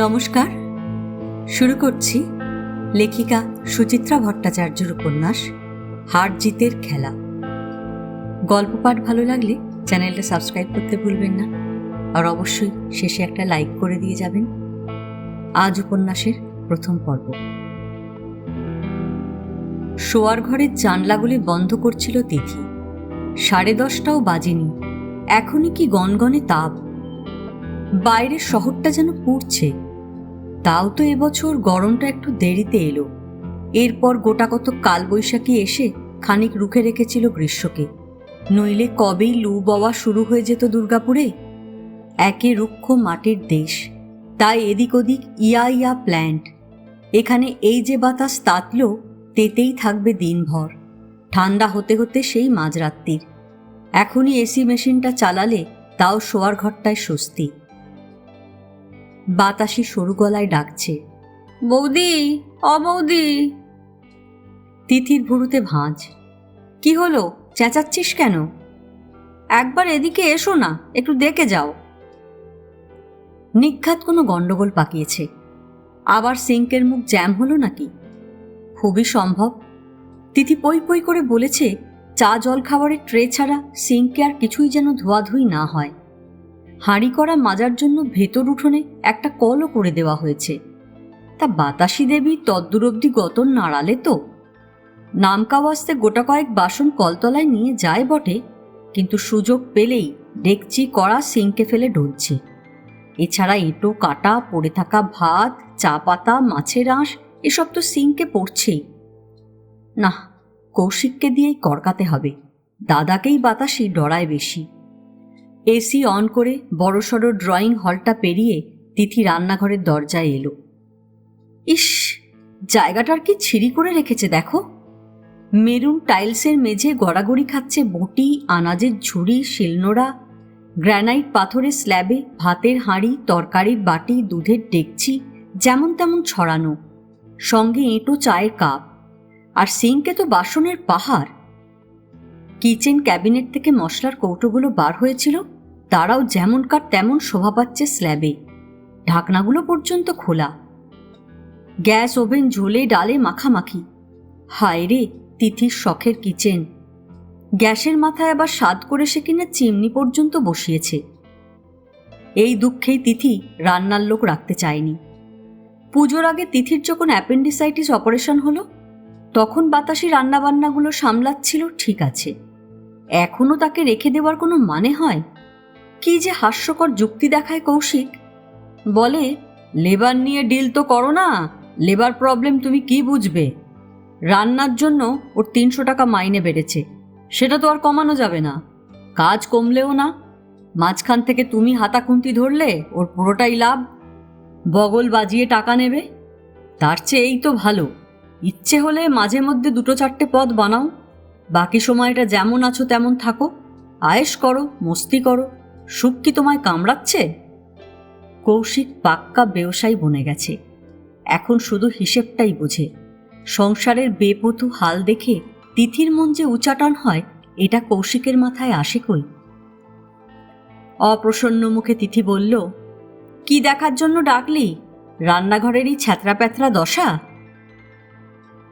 নমস্কার। শুরু করছি লেখিকা সুচিত্রা ভট্টাচার্যের উপন্যাস হার জিতের খেলা। গল্প পাঠ ভালো লাগলে চ্যানেলটা সাবস্ক্রাইব করতে ভুলবেন না, আর অবশ্যই শেষে একটা লাইক করে দিয়ে যাবেন। আজ উপন্যাসের প্রথম পর্ব। শোয়ার ঘরের জানলাগুলি বন্ধ করছিল তিথি। 10:30টাও বাজেনি, এখনই কি গনগনে তাপ। বাইরের শহরটা যেন পুড়ছে। তাও তো এবছর গরমটা একটু দেরিতে এলো। এরপর গোটা কত কালবৈশাখী এসে খানিক রুখে রেখেছিল গ্রীষ্মকে, নইলে কবেই লু বওয়া শুরু হয়ে যেত দুর্গাপুরে। একে রুক্ষ মাটির দেশ, তাই এদিক ওদিক ইয়া ইয়া প্ল্যান্ট। এখানে এই যে বাতাস তাতল, তেতেই থাকবে দিনভর, ঠান্ডা হতে হতে সেই মাঝরাত্রির। এখনই এসি মেশিনটা চালালে তাও শোয়ার ঘরটায় স্বস্তি। বাতাসি সরু গলায় ডাকছে, বৌদি, বৌদি। তিথির ভুরুতে ভাঁজ। কি হলো, চেঁচাচ্ছিস কেন? একবার এদিকে এসো না, একটু দেখে যাও। নিঘাত কোনো গন্ডগোল পাকিয়েছে। আবার সিঙ্কের মুখ জ্যাম হলো নাকি? খুবই সম্ভব। তিথি পই পই করে বলেছে, চা জল খাবারের ট্রে ছাড়া সিঙ্কে আর কিছুই যেন ধোয়াধুয়ি না হয়। হাঁড়ি করা মাজার জন্য ভেতর উঠোনে একটা কলও করে দেওয়া হয়েছে। তা বাতাসি দেবী তদ্দূর অব্দি গতর নাড়ালে তো। নামকাওয়াস্তে গোটা কয়েক বাসন কলতলায় নিয়ে যায় বটে, কিন্তু সুযোগ পেলেই ডেকচি কড়া সিঙ্কে ফেলে ঢলছে। এছাড়া এঁটো কাটা, পড়ে থাকা ভাত, চা পাতা, মাছের আঁশ এসব তো সিঙ্কে পড়ছেই। না, কৌশিককে দিয়েই করকাতে হবে। দাদাকেই বাতাসি ডরায় বেশি। এসি অন করে বড়সড় ড্রয়িং হলটা পেরিয়ে তিথি রান্নাঘরের দরজায় এলো। ইস, জায়গাটার কি ছিঁড়ি করে রেখেছে দেখো। মেরুন টাইলসের মেঝে গড়াগড়ি খাচ্ছে বটি, আনাজের ঝুড়ি, শিলনোড়া। গ্রানাইট পাথরের স্ল্যাবে ভাতের হাঁড়ি, তরকারির বাটি, দুধের ডেকচি যেমন তেমন ছড়ানো, সঙ্গে এঁটো চায়ের কাপ। আর সিঙ্কে তো বাসনের পাহাড়। কিচেন ক্যাবিনেট থেকে মশলার কৌটোগুলো বার হয়েছিল, তারাও যেমনকার তেমন শোভা পাচ্ছে স্ল্যাবে, ঢাকনাগুলো পর্যন্ত খোলা। গ্যাস ওভেন ঝোলে ডালে মাখামাখি। হায় রে, তিথির শখের কিচেন। গ্যাসের মাথায় আবার স্বাদ করে সে কিনা চিমনি পর্যন্ত বসিয়েছে। এই দুঃখেই তিথি রান্নার লোক রাখতে চায়নি। পুজোর আগে তিথির যখন অ্যাপেন্ডিসাইটিস অপারেশন হলো, তখন বাতাসি রান্নাবান্নাগুলো সামলাচ্ছিল, ঠিক আছে। এখনও তাকে রেখে দেওয়ার কোনো মানে হয়? কি যে হাস্যকর যুক্তি দেখায় কৌশিক। বলে, লেবার নিয়ে ডিল তো করো না, লেবার প্রবলেম তুমি কি বুঝবে? রান্নার জন্য ওর 300 টাকা মাইনে বেড়েছে, সেটা তো আর কমানো যাবে না। কাজ কমলেও না, মাঝখান থেকে তুমি হাতাখুন্তি ধরলে ওর পুরোটাই লাভ। বগল বাজিয়ে টাকা নেবে। তার চেয়ে এই তো ভালো, ইচ্ছে হলে মাঝে মধ্যে 2-4টে পদ বানাও, বাকি সময়টা যেমন আছো তেমন থাকো, আয়েশ করো, মস্তি করো। সুখ কি তোমায় কামড়াচ্ছে? কৌশিক পাক্কা ব্যবসায়ী বনে গেছে, এখন শুধু হিসেবটাই বোঝে। সংসারের বেপথু হাল দেখে তিথির মন যে উচাটন হয়, এটা কৌশিকের মাথায় আসে কই? অপ্রসন্ন মুখে তিথি বলল, কি দেখার জন্য ডাকলি? রান্নাঘরেরই ছ্যাঁতরা প্যাঁতরা দশা।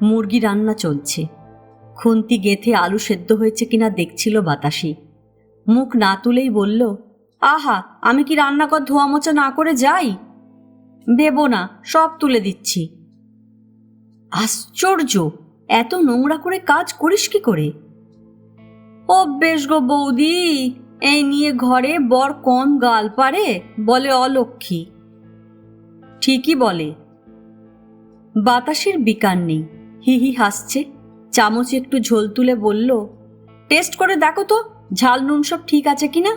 মুরগি রান্না চলছে। খুন্তি গেঁথে আলু সেদ্ধ হয়েছে কিনা দেখছিল বাতাসি। মুখ না তুলেই বলল, আহা, আমি কি রান্নাঘর ধোয়া মোছা না করে যাই? দেবো না, সব তুলে দিচ্ছি। আশ্চর্য, এত নোংরা করে কাজ করিস কি করে? অভ্যেস গো বৌদি, এই নিয়ে ঘরে বর কম গাল পারে, বলে অলক্ষী। ঠিকই বলে। বাতাসের বিকার নেই, হি হি হাসছে। চামচে একটু ঝোল তুলে বলল, টেস্ট করে দেখো তো ঝাল নুন সব ঠিক আছে কিনা।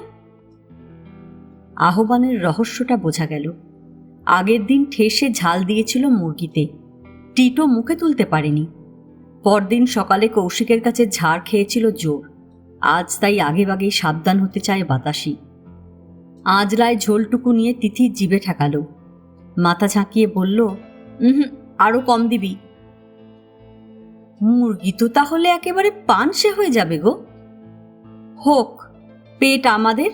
আহ্বানের রহস্যটা বোঝা গেল। আগের দিন ঠেসে ঝাল দিয়েছিল মুরগিতে, টিটো মুখে তুলতে পারেনি। পরদিন সকালে কৌশিকের কাছে ঝাড় খেয়েছিল জোর। আজ তাই আগেভাগেই সাবধান হতে চায় বাতাসি। আজলায় ঝোলটুকু নিয়ে তিথি জিভে ঠেকালো। মাথা ঝাঁকিয়ে বলল, আরো কম দিবি। মুরগি তো তাহলে একেবারে পানসে হয়ে যাবে গো। হোক, পেট আমাদের,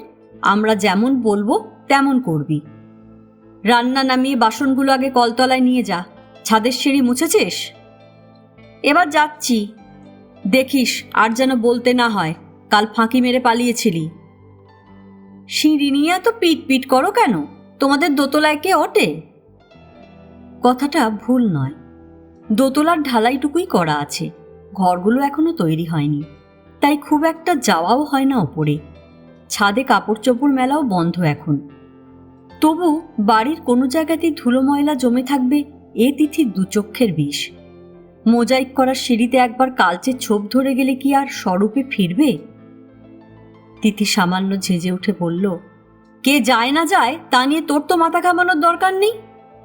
আমরা যেমন বলবো তেমন করবি। রান্না নামিয়ে বাসনগুলো আগে কলতলায় নিয়ে যা। ছাদের সিঁড়ি মুছেছিস? এবার যাচ্ছি। দেখিস আর যেন বলতে না হয় কাল ফাঁকি মেরে পালিয়েছিলি। সিঁড়ি নিয়ে এত পিট পিট করো কেন? তোমাদের দোতলায় কে ওঠে? কথাটা ভুল নয়, দোতলার ঢালাইটুকুই করা আছে, ঘরগুলো এখনো তৈরি হয়নি, তাই খুব একটা যাওয়াও হয় না ওপরে। ছাদে কাপড় চোপড় মেলাও বন্ধ এখন। তবু বাড়ির কোনো জায়গাতেই ধুলো ময়লা জমে থাকবে এ তিথির দুচক্ষের বিষ। মোজাইক করার সিঁড়িতে একবার কালচে ছোপ ধরে গেলে কি আর স্বরূপে ফিরবে? তিথি সামান্য ঝেঁজে উঠে বলল, কে যায় না যায় তা নিয়ে তোর তো মাথা ঘামানোর দরকার নেই,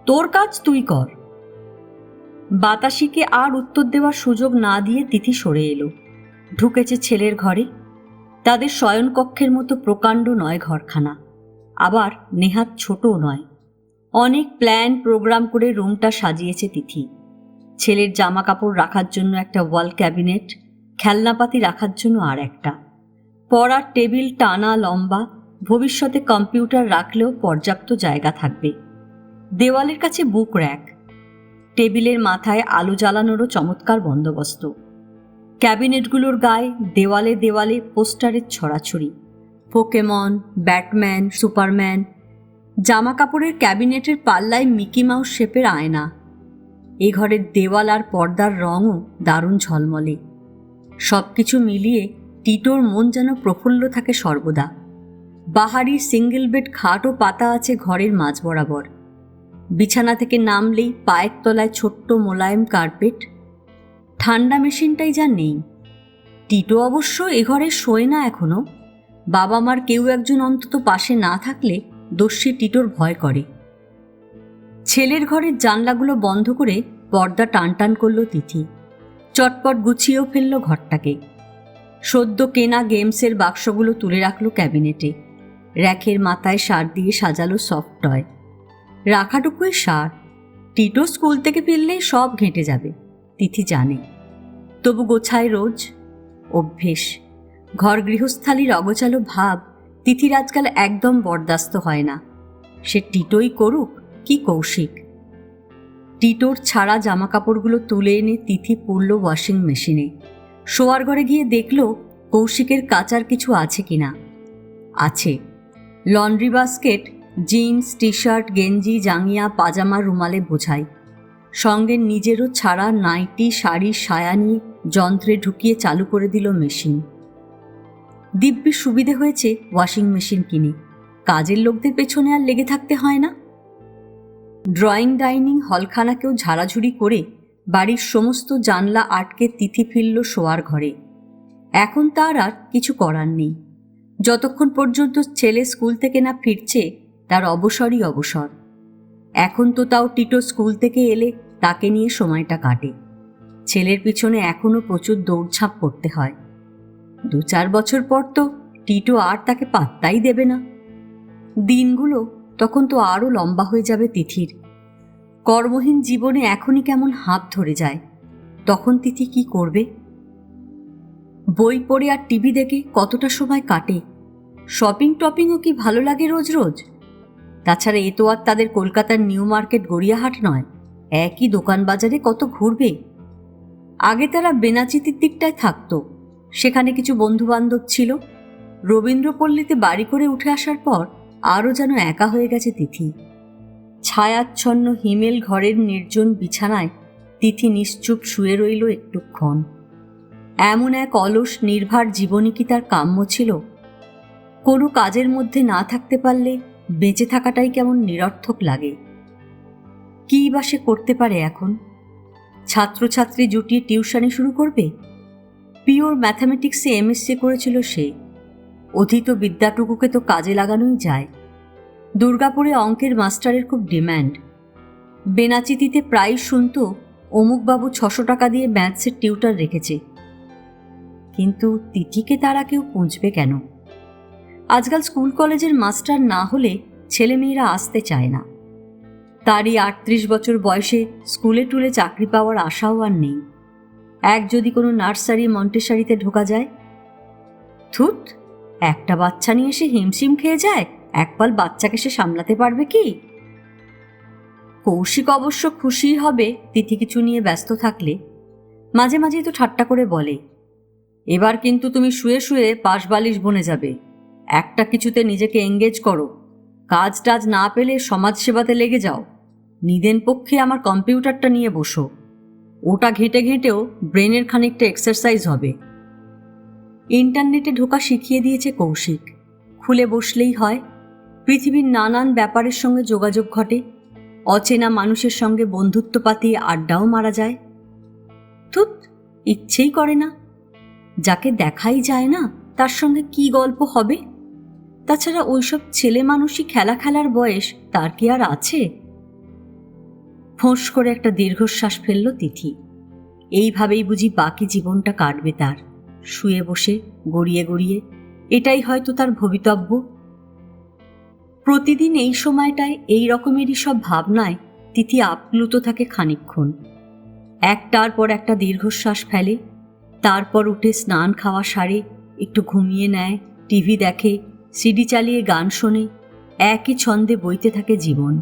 তোর কাজ তুই কর। বাতাসিকে আর উত্তর দেওয়ার সুযোগ না দিয়ে তিথি সরে এলো, ঢুকেছে ছেলের ঘরে। তাদের শয়নকক্ষের মতো প্রকাণ্ড নয় ঘরখানা, আবার নেহাত ছোটও নয়। অনেক প্ল্যান প্রোগ্রাম করে রুমটা সাজিয়েছে তিথি। ছেলের জামা কাপড় রাখার জন্য একটা ওয়াল ক্যাবিনেট, খেলনাপাতি রাখার জন্য আর একটা, পড়ার টেবিল টানা লম্বা, ভবিষ্যতে কম্পিউটার রাখলেও পর্যাপ্ত জায়গা থাকবে। দেওয়ালের কাছে বুক র্যাক, টেবিলের মাথায় আলো জ্বালানোরও চমৎকার বন্দোবস্ত। ক্যাবিনেটগুলোর গায়ে দেওয়ালে দেওয়ালে পোস্টারের ছড়াছড়ি, পোকেমন, ব্যাটম্যান, সুপারম্যান। জামা কাপড়ের ক্যাবিনেটের পাল্লায় মিকি মাউস শেপের আয়না। এ ঘরের দেওয়াল আর পর্দার রঙও দারুণ ঝলমলে। সব কিছু মিলিয়ে টিটোর মন যেন প্রফুল্ল থাকে সর্বদা। বাহারি সিঙ্গেল বেড খাটও পাতা আছে ঘরের মাঝ বরাবর। বিছানা থেকে নামলেই পায়ের তলায় ছোট্ট মোলায়েম কার্পেট। ঠান্ডা মেশিনটাই যা নেই। টিটো অবশ্য এ ঘরে শোয় না এখনো। বাবা মার কেউ একজন অন্তত পাশে না থাকলে দস্যি টিটোর ভয় করে। ছেলের ঘরের জানলাগুলো বন্ধ করে পর্দা টানটান করল তিথি। চটপট গুছিয়েও ফেলল ঘরটাকে। সদ্য কেনা গেমসের বাক্সগুলো তুলে রাখলো ক্যাবিনেটে। র্যাকের মাথায় সার দিয়ে সাজালো সফট টয়। রাখাটুকুই সার, টিটো স্কুল থেকে ফিরলেই সব ঘেঁটে যাবে, তিথি জানে। তবু গোছায় রোজ, অভ্যেস। ঘর গৃহস্থালির অগোছালো ভাব তিথির আজকাল একদম বরদাস্ত হয় না, সে টিটোই করুক কি কৌশিক। টিটোর ছাড়া জামা কাপড়গুলো তুলে এনে তিথি পুরল ওয়াশিং মেশিনে। শোয়ার ঘরে গিয়ে দেখল কৌশিকের কাচার কিছু আছে কিনা। আছে, laundry basket, jeans, T shirt, গেঞ্জি, জাঙ্গিয়া, পাজামা রুমালে বোঝাই। সঙ্গে নিজেরও ছাড়া নাইটি, শাড়ি, সায়া নিয়ে যন্ত্রে ঢুকিয়ে চালু করে দিল মেশিন। দিব্যি সুবিধে হয়েছে ওয়াশিং মেশিন কিনে, কাজের লোকদের পেছনে আর লেগে থাকতে হয় না। ড্রয়িং ডাইনিং হলখানাকেও ঝাড়াঝুড়ি করে বাড়ির সমস্ত জানলা আটকে তিথি ফিরল শোয়ার ঘরে। এখন তার আর কিছু করার নেই। যতক্ষণ পর্যন্ত ছেলে স্কুল থেকে না ফিরছে তার অবসরই অবসর। এখন তো তাও টিটো স্কুল থেকে এলে তাকে নিয়ে সময়টা কাটে। ছেলের পিছনে এখনও প্রচুর দৌড়ঝাঁপ করতে হয়। 2-4 বছর পর তো টিটো আর তাকে পাত্তাই দেবে না। দিনগুলো তখন তো আরও লম্বা হয়ে যাবে তিথির। কর্মহীন জীবনে এখনই কেমন হাঁপ ধরে যায়। তখন তিথি কি করবে? বই পড়ে আর টিভি দেখে কতটা সময় কাটে। শপিং টপিংও কি ভালো লাগে রোজ রোজ? তাছাড়া এ তো আর তাদের কলকাতার নিউ মার্কেট গড়িয়াহাট নয়, একই দোকান বাজারে কত ঘুরবে। আগে তারা বেনাচিতির দিকটায় থাকতো, সেখানে কিছু বন্ধুবান্ধব ছিল। রবীন্দ্রপল্লীতে বাড়ি করে উঠে আসার পর আরও যেন একা হয়ে গেছে তিথি। ছায়াচ্ছন্ন হিমেল ঘরের নির্জন বিছানায় তিথি নিশ্চুপ শুয়ে রইল একটুক্ষণ। এমন এক অলস নির্ভার জীবনই কি তার কাম্য ছিল? কোনো কাজের মধ্যে না থাকতে পারলে বেঁচে থাকাটাই কেমন নিরর্থক লাগে। কী বা সে করতে পারে এখন? ছাত্রছাত্রী জুটিয়ে টিউশনি শুরু করবে? পিওর ম্যাথামেটিক্সে এমএসসি করেছিল সে। অধীত বিদ্যাটুকুকে তো কাজে লাগানোই যায়। দুর্গাপুরে অঙ্কের মাস্টারের খুব ডিম্যান্ড। বেনাচিতিতে প্রায় শুনত অমুকবাবু 600 টাকা দিয়ে ম্যাথসের টিউটার রেখেছে। কিন্তু তিথিকে তারা কেউ পুঁছবে কেন? আজকাল স্কুল কলেজের মাস্টার না হলে ছেলেমেয়েরা আসতে চায় না। তারই 38 বছর বয়সে স্কুলে টুলে চাকরি পাওয়ার আশাও আর নেই। এক যদি কোনো নার্সারি মন্টেসারিতে ঢোকা যায়। থুত, একটা বাচ্চা নিয়ে সে হিমশিম খেয়ে যায়, একপাল বাচ্চাকে সে সামলাতে পারবে কি? কৌশিক অবশ্য খুশিই হবে তিথি কিছু নিয়ে ব্যস্ত থাকলে। মাঝে মাঝেই তো ঠাট্টা করে বলে, এবার কিন্তু তুমি শুয়ে শুয়ে পাশ বালিশ বনে যাবে, একটা কিছুতে নিজেকে এঙ্গেজ করো, কাজ টাজ না পেলে সমাজসেবাতে লেগে যাও, নিদেন পক্ষে আমার কম্পিউটারটা নিয়ে বসো, ওটা ঘেঁটে ঘেঁটেও ব্রেনের খানিকটা এক্সারসাইজ হবে। ইন্টারনেটে ঢোকা শিখিয়ে দিয়েছে কৌশিক, খুলে বসলেই হয়, পৃথিবীর নানান ব্যাপারের সঙ্গে যোগাযোগ ঘটে, অচেনা মানুষের সঙ্গে বন্ধুত্ব পাতিয়ে আড্ডাও মারা যায়। ধুৎ, ইচ্ছেই করে না, যাকে দেখাই যায় না তার সঙ্গে কি গল্প হবে? তাছাড়া ওইসব ছেলে মানুষই খেলা খেলার বয়স তার কি আর আছে? ফোঁস করে একটা দীর্ঘশ্বাস ফেলল তিথি। এইভাবেই বুঝি বাকি জীবনটা কাটবে তার, শুয়ে বসে গড়িয়ে গড়িয়ে, এটাই হয়তো তার ভবিতব্য। প্রতিদিন এই সময়টায় এই রকমেরই সব ভাবনায় তিথি আপ্লুত থাকে খানিকক্ষণ, একটার পর একটা দীর্ঘশ্বাস ফেলে, তারপর উঠে স্নান খাওয়া সারে একটু ঘুমিয়ে নেয়, টিভি দেখে, সিডি চালিয়ে গান শোনে, একই ছন্দে বইতে থাকে জীবন।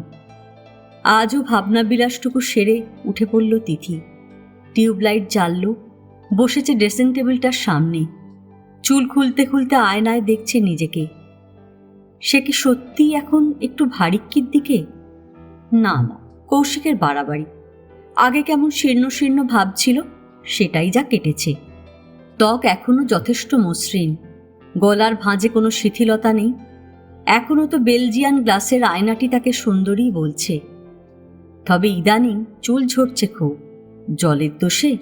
আজও ভাবনাবিলাসটুকু সেরে উঠে পড়ল তিথি, টিউবলাইট জ্বালল, বসেছে ড্রেসিং টেবিলটার সামনে, চুল খুলতে খুলতে আয়নায় দেখছে নিজেকে। সে কি সত্যিই এখন একটু ভারিক্কির দিকে? না না, কৌশিকের বাড়াবাড়ি। আগে কেমন শীর্ণ শীর্ণ ভাব ছিল, সেটাই যা কেটেছে। ত্বক এখনো যথেষ্ট মসৃণ, গলার ভাঁজে কোনো শিথিলতা নেই, এখনো তো বেলজিয়ান গ্লাসের আয়নাটি তাকে সুন্দরী বলছে। তবে ইদানিং চুল ঝরছে খুব, জলের দোষে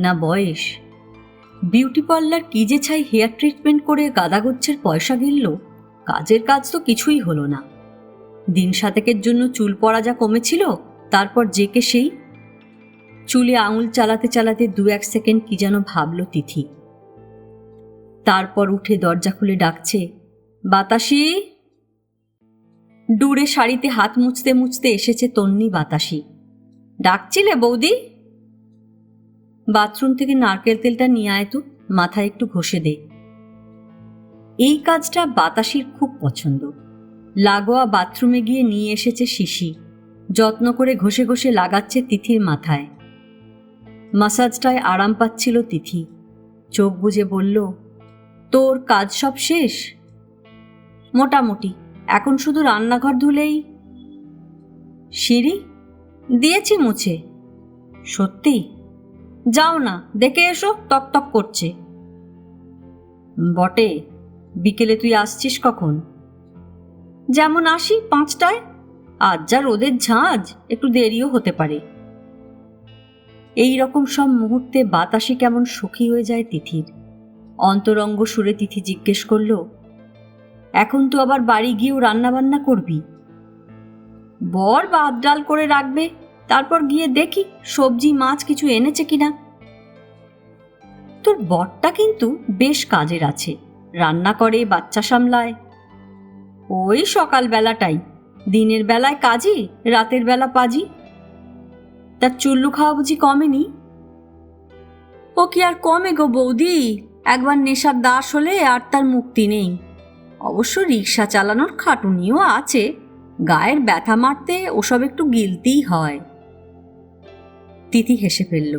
না বয়স? বিউটি পার্লার কি যে ছাই হেয়ার ট্রিটমেন্ট করে গাদাগোচ্ছের পয়সা গিলল, কাজের কাজ তো কিছুই হলো না। দিন সাতেকের জন্য চুল পড়া যা কমেছিল, তারপর যেকে সেই। চুলে আঙুল চালাতে চালাতে 2-1 সেকেন্ড কি যেন ভাবল তিথি, তারপর উঠে দরজা খুলে ডাকছে, বাতাসি। দূরে শাড়িতে হাত মুছতে মুছতে এসেছে তন্নি বাতাসি। ডাকছিলে বৌদি? বাথরুম থেকে নারকেল তেলটা নিয়ে আয় তো, মাথায় একটু ঘষে দে। এই কাজটা বাতাসির খুব পছন্দ। লাগোয়া বাথরুমে গিয়ে নিয়ে এসেছে শিশি, যত্ন করে ঘষে ঘষে লাগাচ্ছে তিথির মাথায়। মাসাজটায় আরাম পাচ্ছিল তিথি, চোখ বুজে বলল, তোর কাজ সব শেষ? মোটামুটি, এখন শুধু রান্নাঘর ধুলেই। সিঁড়ি দিয়েছি মুছে। সত্যি? যাও না, দেখে এসো, তকতক করছে। বটে, বিকেলে তুই আসছিস কখন? যেমন আসি 5টায়, আজ যা রোদের ঝাঁজ, একটু দেরিও হতে পারে। এই রকম সব মুহূর্তে বাতাসে কেমন সুখী হয়ে যায় তিথির। অন্তরঙ্গ সুরে তিথি জিজ্ঞেস করল, এখন তো আবার বাড়ি গিয়েও রান্নাবান্না করবি? বর ভাত ডাল করে রাখবে, তারপর গিয়ে দেখি সবজি মাছ কিছু এনেছে কিনা। তোর বরটা কিন্তু বেশ কাজের আছে, রান্না করে, বাচ্চা সামলায়। ওই সকাল বেলাটাই, দিনের বেলায় কাজী, রাতের বেলা পাজি। তার চুল্লু খাওয়া বুঝি কমেনি? ও কি আর কমে গো বৌদি, একবার নেশার দাস হলে আর তার মুক্তি নেই। অবশ্য রিক্সা চালানোর খাটুনিও আছে, গায়ের ব্যথা মারতে ওসব একটু গিলতেই হয়। তিথি হেসে ফেলল।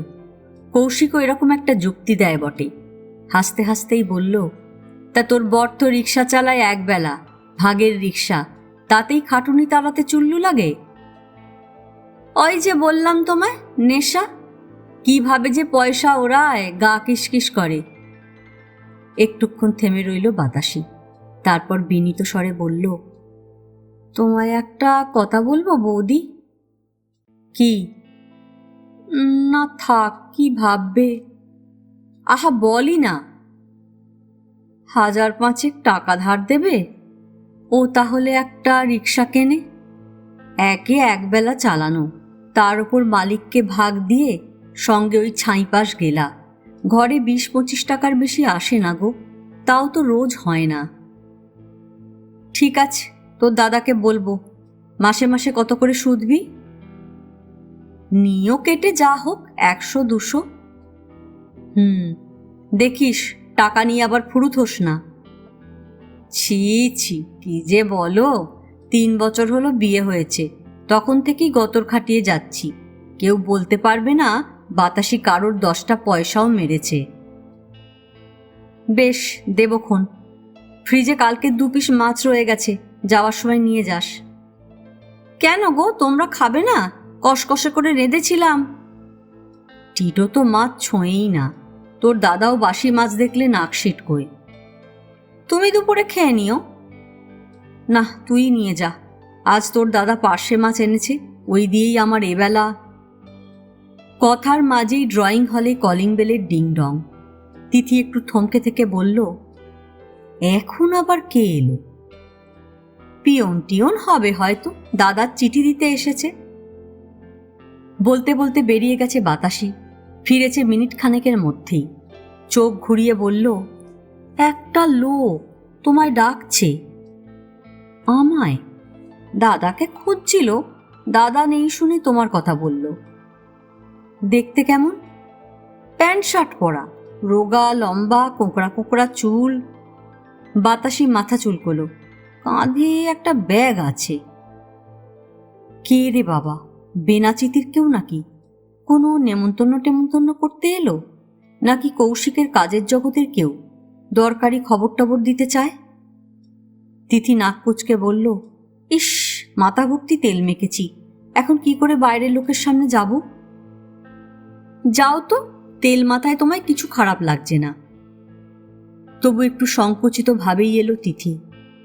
কৌশিকও এরকম একটা যুক্তি দেয় বটে। হাসতে হাসতেই বলল, তা তোর বর তো রিক্সা চালায় একবেলা, ভাগের রিক্সা, তাতেই খাটুনি তাড়াতে চুল্লু লাগে? ওই যে বললাম তোমায়, নেশা। কিভাবে যে পয়সা ওড়ায়, গা কিসকিস করে। একটুক্ষণ থেমে রইল বাতাসি, তারপর বিনীত স্বরে বলল, তোমায় একটা কথা বলবো বৌদি। কি? না থাক, কি ভাববে। আহা বলি না। 1,000-5 টাকা ধার দেবে? ও তাহলে একটা রিক্সা কেনে, একে একবেলা চালানো, তার উপর মালিককে ভাগ দিয়ে সঙ্গে ওই ছাইপাশ গেলা। ঘরে 20-25 টাকার বেশি আসে না গো, তাও তো রোজ হয় না। ঠিক আছে, তোর দাদাকে বলবো। মাসে মাসে কত করে সুদবি? নিয়েও কেটে যা হোক 100-200। দেখিস টাকা নিয়ে আবার ফুরুত হোস না। ছি ছি, কি যে বলো, 3 বছর হলো বিয়ে হয়েছে, তখন থেকেই গতর খাটিয়ে যাচ্ছি, কেউ বলতে পারবে না বাতাসি কারোর 10টা পয়সাও মেরেছে। বেশ, দেবক্ষণ। ফ্রিজে কালকে 2 পিস মাছ রয়ে গেছে, যাওয়ার সময় নিয়ে যাস। কেন গো, তোমরা খাবে না? কষকষে করে রেঁধেছিলাম। টিটো তো মাছ ছোঁয়েই না, তোর দাদাও বাসি মাছ দেখলে নাক সিটকোয়। তুমি দুপুরে খেয়ে নিও। না, তুই নিয়ে যা, আজ তোর দাদা পার্শে মাছ এনেছে, ওই দিয়েই আমার এবেলা। কথার মাঝেই ড্রয়িং হলে কলিং বেলের ডিং ডং। তিথি একটু থমকে থেকে বলল, এখন আবার কে এলো? পিয়ন টিয়ন হবে হয়তো, দাদার চিঠি দিতে এসেছে। বলতে বলতে বেরিয়ে গেছে বাতাসি, ফিরেছে মিনিট খানেকের মধ্যেই। চোখ ঘুরিয়ে বলল, একটা লোক তোমায় ডাকছে। আমায়? দাদাকে খুঁজছিল, দাদা নেই শুনে তোমার কথা বলল। দেখতে কেমন? প্যান্ট শার্ট পরা, রোগা লম্বা, কোঁকড়া কোঁকড়া চুল। বাতাসি মাথা চুলকোলো, কাঁধে একটা ব্যাগ আছে। কে রে বাবা, বেনাচিতির কেউ নাকি? কোনো নেমন্তন্ন টেমন্তন্ন করতে এলো, নাকি কৌশিকের কাজের জগতের কেউ দরকারি খবর টবর দিতে চায়? তিথি নাক কুচকে বলল, ইস, মাথা ভর্তি তেল মেখেছি, এখন কি করে বাইরের লোকের সামনে যাব? যাও তো, তেল মাথায় তোমায় কিছু খারাপ লাগছে না। তবু একটু সংকুচিত ভাবেই এলো তিথি।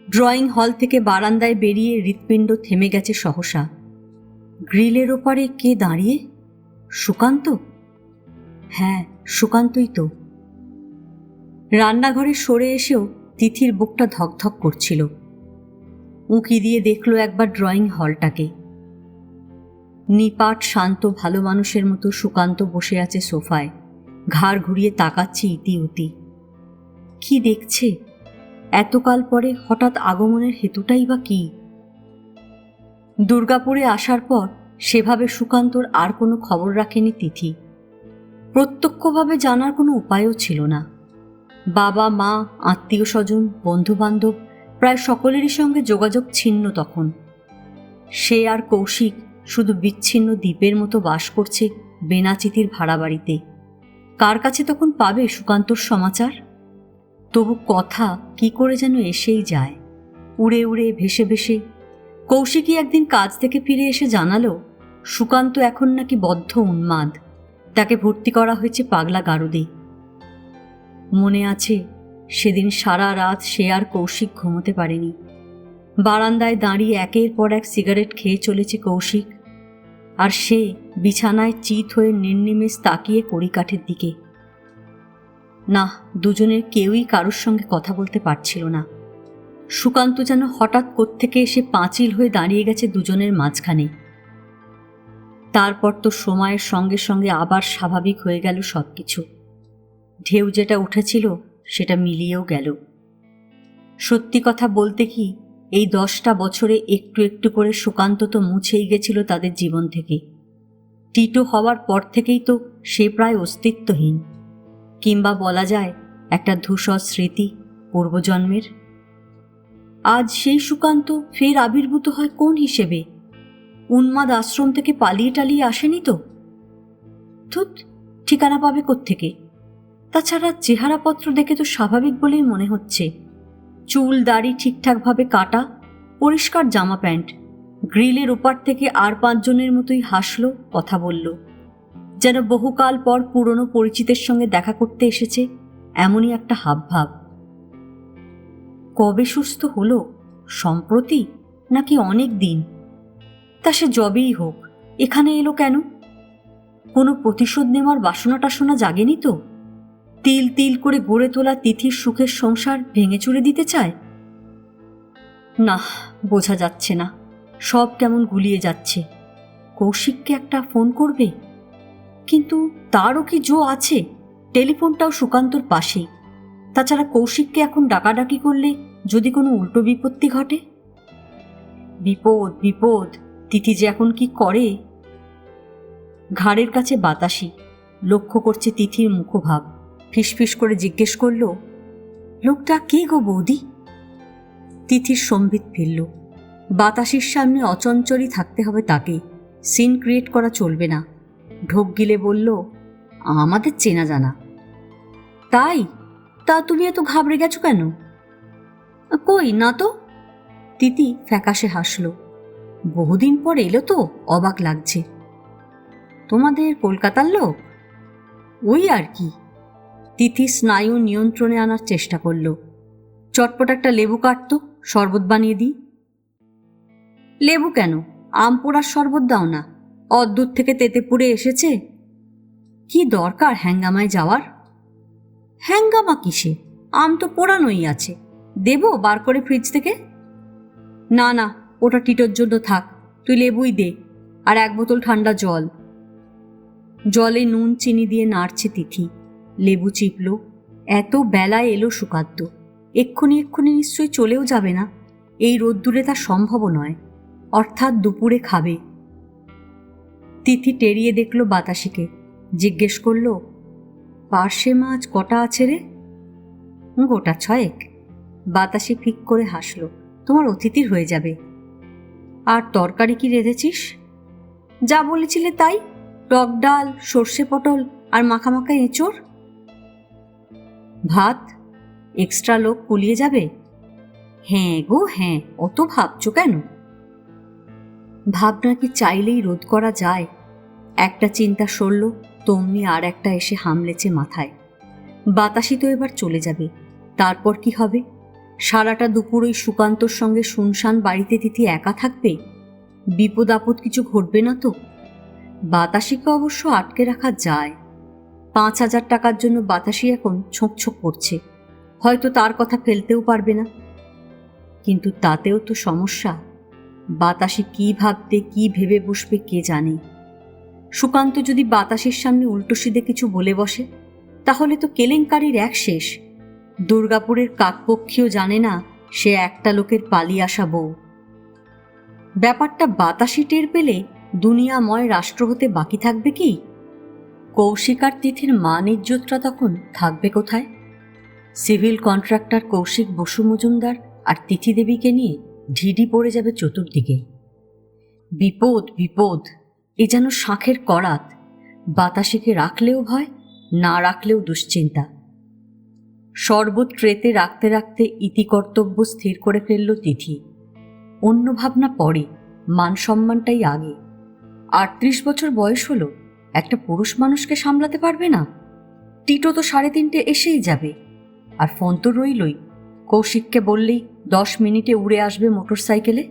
ড্রয়িং হল থেকে বারান্দায় বেরিয়ে হৃৎপিণ্ড থেমে গেছে সহসা। গ্রিলের ওপারে কে দাঁড়িয়ে? সুকান্ত? হ্যাঁ, সুকান্তই তো। রান্নাঘরে সরে এসেও তিথির বুকটা ধকধক করছিল। উঁকি দিয়ে দেখল একবার ড্রয়িং হলটাকে। নিপাট শান্ত ভালো মানুষের মতো সুকান্ত বসে আছে সোফায়, ঘাড় ঘুরিয়ে তাকাচ্ছে ইতিউতি। কি দেখছে? এতকাল পরে হঠাৎ আগমনের হেতুটাই বা কি? দুর্গাপুরে আসার পর সেভাবে সুকান্তর আর কোনো খবর রাখেনি তিথি। প্রত্যক্ষভাবে জানার কোনো উপায়ও ছিল না। বাবা মা, আত্মীয় স্বজন, বন্ধু বান্ধব প্রায় সকলেরই সঙ্গে যোগাযোগ ছিন্ন তখন। সে আর কৌশিক শুধু বিচ্ছিন্ন দ্বীপের মতো বাস করছে বেনাচিতির ভাড়া বাড়িতে। কার কাছে তখন পাবে সুকান্তর সমাচার? তবু কথা কি করে যেন এসেই যায়, উড়ে উড়ে ভেসে ভেসে। কৌশিকই একদিন কাজ থেকে ফিরে এসে জানালো, সুকান্ত এখন নাকি বদ্ধ উন্মাদ, তাকে ভর্তি করা হয়েছে পাগলা গারদে। মনে আছে সেদিন সারা রাত সে আর কৌশিক ঘুমোতে পারেনি। বারান্দায় দাঁড়িয়ে একের পর এক সিগারেট খেয়ে চলেছে কৌশিক, আর সে বিছানায় চিত হয়ে নির্নিমেষ তাকিয়ে কড়িকাঠের দিকে। না, দুজনের কেউই কারোর সঙ্গে কথা বলতে পারছিল না। সুকান্ত যেন হঠাৎ কোত্থেকে এসে পাঁচিল হয়ে দাঁড়িয়ে গেছে দুজনের মাঝখানে। তারপর তো সময়ের সঙ্গে সঙ্গে আবার স্বাভাবিক হয়ে গেল সবকিছু। ঢেউ যেটা উঠেছিল সেটা মিলিয়েও গেল। সত্যি কথা বলতে কি, এই 10টা বছরে একটু একটু করে সুকান্ত তো মুছেই গেছিল তাদের জীবন থেকে। টিটো হওয়ার পর থেকেই তো সে প্রায় অস্তিত্বহীন, কিংবা বলা যায় একটা ধূসর স্মৃতি পূর্বজন্মের। আজ সেই সুকান্ত ফের আবির্ভূত হয় কোন হিসেবে? উন্মাদ আশ্রম থেকে পালিয়ে টালিয়ে আসেনি তো? ধুত, ঠিকানা পাবে কোত্থেকে? তাছাড়া চেহারাপত্র দেখে তো স্বাভাবিক বলেই মনে হচ্ছে। চুল দাড়ি ঠিকঠাকভাবে কাটা, পরিষ্কার জামা প্যান্ট। গ্রিলের ওপার থেকে আর 5 জনের মতোই হাসলো, কথা বলল, যেন বহুকাল পর পুরনো পরিচিতের সঙ্গে দেখা করতে এসেছে, এমনই একটা হাবভাব। কবে সুস্থ হলো? সম্প্রতি নাকি অনেক দিন? তা সে যবেই হোক, এখানে এলো কেন? কোনো প্রতিশোধ নেওয়ার বাসনা টাসনা জাগেনি তো? তিল তিল করে গড়ে তোলা তিথির সুখের সংসার ভেঙে চুরে দিতে চায়? না, বোঝা যাচ্ছে না, সব কেমন গুলিয়ে যাচ্ছে। কৌশিককে একটা ফোন করবে, কিন্তু তারও কি জো আছে? টেলিফোনটাও সুকান্তর পাশেই। তাছাড়া কৌশিককে এখন ডাকাডাকি করলে যদি কোনো উল্টো বিপত্তি ঘটে? বিপদ বিপদ, তিথি যে এখন কি করে। ঘাড়ের কাছে বাতাসি, লক্ষ্য করছে তিথির মুখভাব। ফিসফিস করে জিজ্ঞেস করল, লোকটা কে গো বৌদি? তিথির সম্বিত ফিরল। বাতাসের সামনে অচঞ্চলই থাকতে হবে তাকে, সিন ক্রিয়েট করা চলবে না। ঢোক গিলে বলল, আমাদের চেনা জানা। তাই? তা তুমি এত ঘাবড়ে গেছো কেন? কই না তো। তিথি ফ্যাকাশে হাসল। বহুদিন পর এলো তো অবাক লাগছে। তোমাদের কলকাতার লোক? ওই আর কি। তিথি স্নায়ু নিয়ন্ত্রণে আনার চেষ্টা করল। চটপট একটা লেবু কাটতো, শরবত বানিয়ে দিই। লেবু কেন, আম পোড়ার শরবত দাও না, অদ্দূর থেকে তেতেপুরে এসেছে। কি দরকার হ্যাঙ্গামায় যাওয়ার? হ্যাঙ্গামা কিসে, আম তো পোড়ানোই আছে, দেবো বার করে ফ্রিজ থেকে? না না, ওটা টিটোর জন্য থাক, তুই লেবুই দে, আর 1 বোতল ঠান্ডা জল। জলে নুন চিনি দিয়ে নাড়ছে তিথি। লেবু চিপল। এত বেলায় এলো সুকান্ত, এক্ষুনি নিশ্চয়ই চলেও যাবে না। এই রোদ্দুরে তা সম্ভবও নয়, অর্থাৎ দুপুরে খাবে। তিথি টেরিয়ে দেখল বাতাসিকে, জিজ্ঞেস করল, পার্শে মাছ কটা আছে রে? গোটা 6। বাতাসি ফিক করে হাসল, তোমার অতিথির হয়ে যাবে। আর তরকারি কি রেঁধেছিস? যা বলেছিলে তাই, টক ডাল, সর্ষে পটল আর মাখা এঁচোড়। ভাত? এক্সট্রা লোক কুলিয়ে যাবে? হ্যাঁ গো হ্যাঁ, অত ভাবছো কেন? ভাবনা কি চাইলেই রোধ করা যায়? একটা চিন্তা সরল, তমনি আর একটা এসে হামলেছে মাথায়। বাতাসি তো এবার চলে যাবে, তারপর কি হবে? সারাটা দুপুর ওই সুকান্তর সঙ্গে শুনশান বাড়িতে তিথি একা থাকবে? বিপদ আপদ কিছু ঘটবে না তো? বাতাসিকে অবশ্য আটকে রাখা যায়। 5,000 টাকার জন্য বাতাসি এখন ছোঁক করছে, হয়তো তার কথা ফেলতেও পারবে না। কিন্তু তাতেও তো সমস্যা। বাতাসি কি ভাবতে কি ভেবে বসবে কে জানে। সুকান্ত যদি বাতাসের সামনে উল্টোসিধে কিছু বলে বসে, তাহলে তো কেলেঙ্কারির এক শেষ। দুর্গাপুরের কাকপক্ষীও জানে না সে একটা লোকের পালিয়ে আসা বউ। ব্যাপারটা বাতাসি টের পেলে দুনিয়াময় রাষ্ট্র হতে বাকি থাকবে কি? কৌশিক আর তিথির মান ইজ্জতটা তখন থাকবে কোথায়? সিভিল কন্ট্রাক্টর কৌশিক বসু মজুমদার আর তিথি দেবীকে নিয়ে ঢিডি পড়ে যাবে চতুর্দিকে। বিপদ বিপদ, এ যেন শাঁখের করাত। বাতাসিকে রাখলেও ভয়, না রাখলেও দুশ্চিন্তা। শরবত ট্রেতে রাখতে রাখতে ইতিকর্তব্য স্থির করে ফেলল তিথি। অন্য ভাবনা পরে, মান সম্মানটাই আগে। 38 বছর বয়স হলো, একটা পুরুষ মানুষকে সামলাতে পারবে না? টিটো তো 3:30 এসেই যাবে, আর ফোন তো রইলই। কৌশিককে বললেই 10 মিনিটে উড়ে আসবে মোটর সাইকেলে।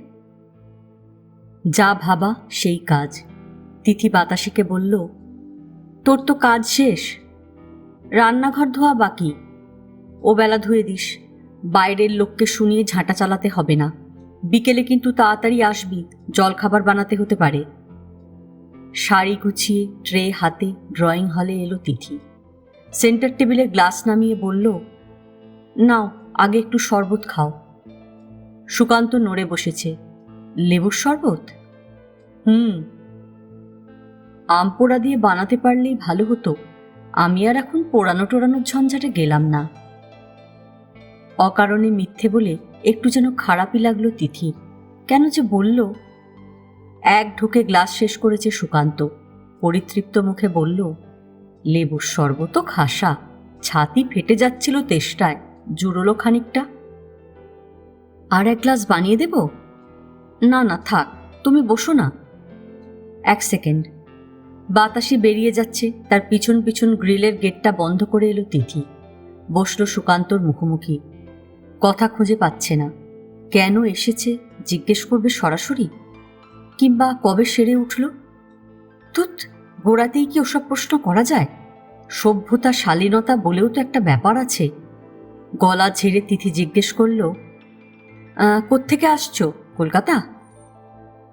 যা ভাবা সেই কাজ। তিথি বাতাসিকে বলল, তোর তো কাজ শেষ, রান্নাঘর ধোয়া বাকি, ও বেলা ধুয়ে দিস। বাইরের লোককে শুনিয়ে ঝাঁটা চালাতে হবে না। বিকেলে কিন্তু তাড়াতাড়ি আসবি, জলখাবার বানাতে হতে পারে। শাড়ি গুছিয়ে ট্রে হাতে ড্রয়িং হলে এলো তিথি। সেন্টার টেবিলে গ্লাস নামিয়ে বলল, নাও আগে একটু শরবত খাও। সুকান্ত নড়ে বসেছে। লেবুর শরবত? আম পোড়া দিয়ে বানাতে পারলেই ভালো হতো, আমি আর এখন পোড়ানো টোড়ানোর ঝঞ্ঝাটে গেলাম না। অকারণে মিথ্যে বলে একটু যেন খারাপই লাগলো তিথির। কেন যে বলল। এক ঢুকে গ্লাস শেষ করেছে সুকান্ত। পরিতৃপ্ত মুখে বলল, লেবুর শরবত খাসা, ছাতি ফেটে যাচ্ছিল তেষ্টায়, জুড়োলো খানিকটা। আর 1 গ্লাস বানিয়ে দেব? না না থাক, তুমি বসো না। 1 সেকেন্ড। বাতাসি বেরিয়ে যাচ্ছে, তার পিছন পিছন গ্রিলের গেটটা বন্ধ করে এলো তিথি। বসল সুকান্তর মুখোমুখি। কথা খুঁজে পাচ্ছে না। কেন এসেছে জিজ্ঞেস করবে সরাসরি, কিংবা কবে সেরে উঠল? তুত, গোড়াতেই কি ওসব প্রশ্ন করা যায়? সভ্যতা শালীনতা বলেও তো একটা ব্যাপার আছে। গলা ঝেড়ে তিথি জিজ্ঞেস করল, কোত্থেকে আসছো, কলকাতা?